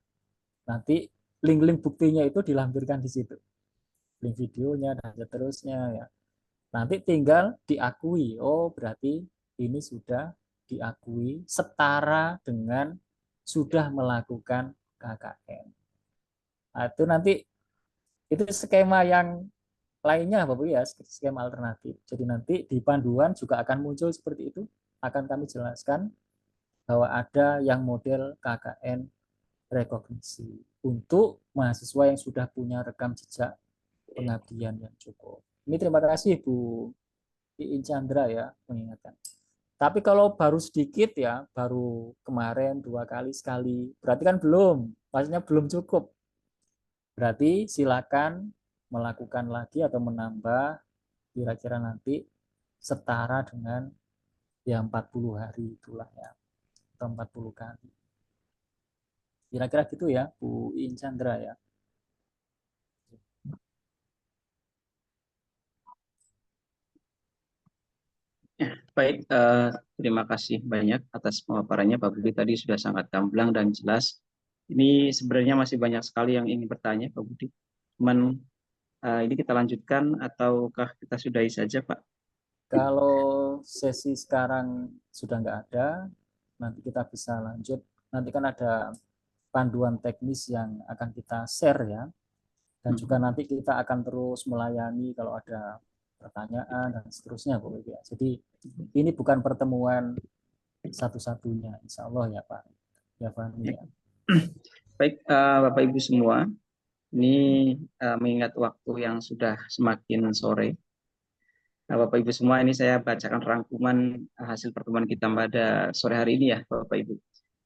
Speaker 4: Nanti link-link buktinya itu dilampirkan di situ. Link videonya dan seterusnya, ya. Nanti tinggal diakui, oh berarti ini sudah diakui setara dengan sudah melakukan KKN. Nah, itu nanti itu skema yang lainnya Bapak ya, skema alternatif. Jadi nanti di panduan juga akan muncul seperti itu, akan kami jelaskan bahwa ada yang model KKN rekognisi untuk mahasiswa yang sudah punya rekam jejak pengabdian yang cukup. Ini terima kasih Bu Iin Chandra ya mengingatkan. Tapi kalau baru sedikit ya, baru kemarin 2 kali sekali, berarti kan belum, maksudnya belum cukup. Berarti silakan melakukan lagi atau menambah kira-kira nanti setara dengan ya 40 hari itulah ya, atau 40 kali. Kira-kira gitu ya Bu Iin Chandra ya.
Speaker 2: Baik, terima kasih banyak atas pemaparannya Pak Budi, tadi sudah sangat gamblang dan jelas. Ini sebenarnya masih banyak sekali yang ingin bertanya Pak Budi. Cuman ini kita lanjutkan ataukah kita sudahi saja Pak?
Speaker 4: Kalau sesi sekarang sudah nggak ada, nanti kita bisa lanjut. Nanti kan ada panduan teknis yang akan kita share ya. Dan juga nanti kita akan terus melayani kalau ada pertanyaan dan seterusnya Bu. Jadi ini bukan pertemuan satu-satunya, insya Allah ya Pak. Ya Fahmi ya.
Speaker 2: Baik Bapak Ibu semua, Ini mengingat waktu yang sudah semakin sore. Nah, Bapak Ibu semua, ini saya bacakan rangkuman hasil pertemuan kita pada sore hari ini ya, Bapak Ibu.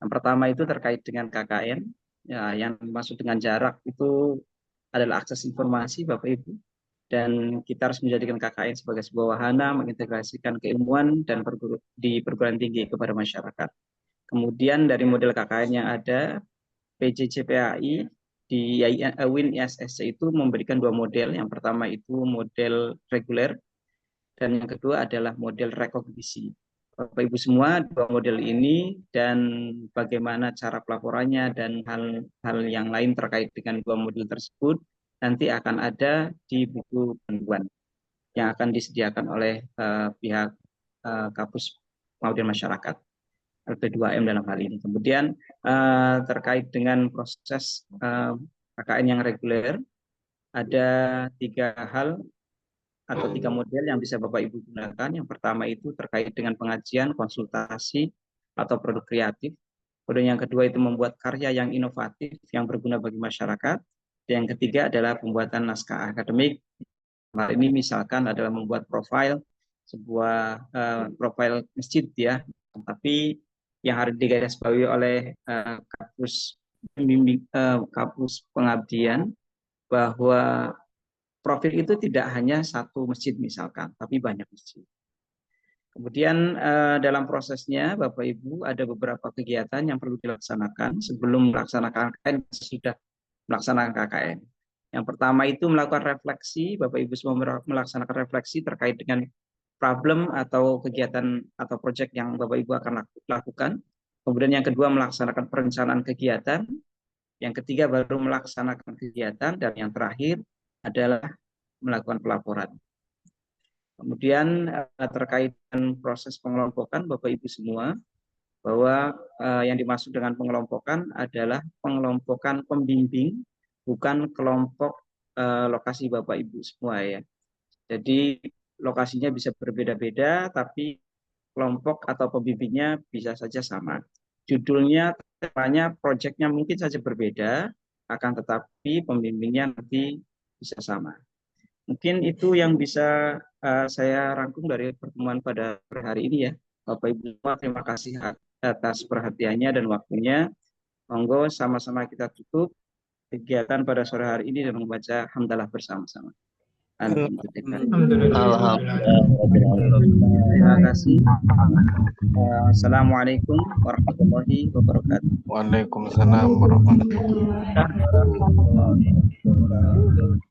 Speaker 2: Yang pertama itu terkait dengan KKN, ya, yang dimaksud dengan jarak itu adalah akses informasi, Bapak Ibu. Dan kita harus menjadikan KKN sebagai sebuah wahana mengintegrasikan keilmuan dan di perguruan tinggi kepada masyarakat. Kemudian dari model KKN yang ada, PJJPAI di WIN ISSC itu memberikan dua model. Yang pertama itu model reguler, dan yang kedua adalah model rekognisi. Bapak Ibu semua, dua model ini dan bagaimana cara pelaporannya dan hal-hal yang lain terkait dengan dua model tersebut nanti akan ada di buku panduan yang akan disediakan oleh pihak Kapus Pengabdian Masyarakat LP2M dalam hal ini. Kemudian terkait dengan proses KKN yang reguler, ada 3 hal atau 3 model yang bisa Bapak Ibu gunakan. Yang pertama itu terkait dengan pengajian, konsultasi, atau produk kreatif. Kemudian yang kedua itu membuat karya yang inovatif yang berguna bagi masyarakat. Yang ketiga adalah pembuatan naskah akademik. Hal ini misalkan adalah membuat profil, sebuah profil masjid ya. Tapi yang harus digarisbawahi oleh Kapus Pengabdian bahwa profil itu tidak hanya satu masjid misalkan, tapi banyak masjid. Kemudian dalam prosesnya Bapak Ibu ada beberapa kegiatan yang perlu dilaksanakan sebelum melaksanakan KKN, sudah melaksanakan KKN. Yang pertama itu melakukan refleksi, Bapak Ibu semua melaksanakan refleksi terkait dengan problem atau kegiatan atau proyek yang Bapak Ibu akan lakukan. Kemudian yang kedua melaksanakan perencanaan kegiatan. Yang ketiga baru melaksanakan kegiatan, dan yang terakhir adalah melakukan pelaporan. Kemudian terkait dengan proses pengelompokan Bapak Ibu semua, bahwa yang dimaksud dengan pengelompokan adalah pengelompokan pembimbing, bukan kelompok lokasi Bapak Ibu semua ya. Jadi lokasinya bisa berbeda-beda, tapi kelompok atau pembimbingnya bisa saja sama. Judulnya, temanya, proyeknya mungkin saja berbeda, akan tetapi pembimbingnya nanti bisa sama. Mungkin itu yang bisa saya rangkum dari pertemuan pada hari ini ya. Bapak Ibu semua, terima kasih atas perhatiannya dan waktunya. Monggo sama-sama kita tutup kegiatan pada sore hari ini dan membaca hamdalah bersama-sama.
Speaker 3: Alhamdulillah.
Speaker 2: Terima kasih. Assalamualaikum warahmatullahi wabarakatuh.
Speaker 5: Waalaikumsalam warahmatullahi wabarakatuh.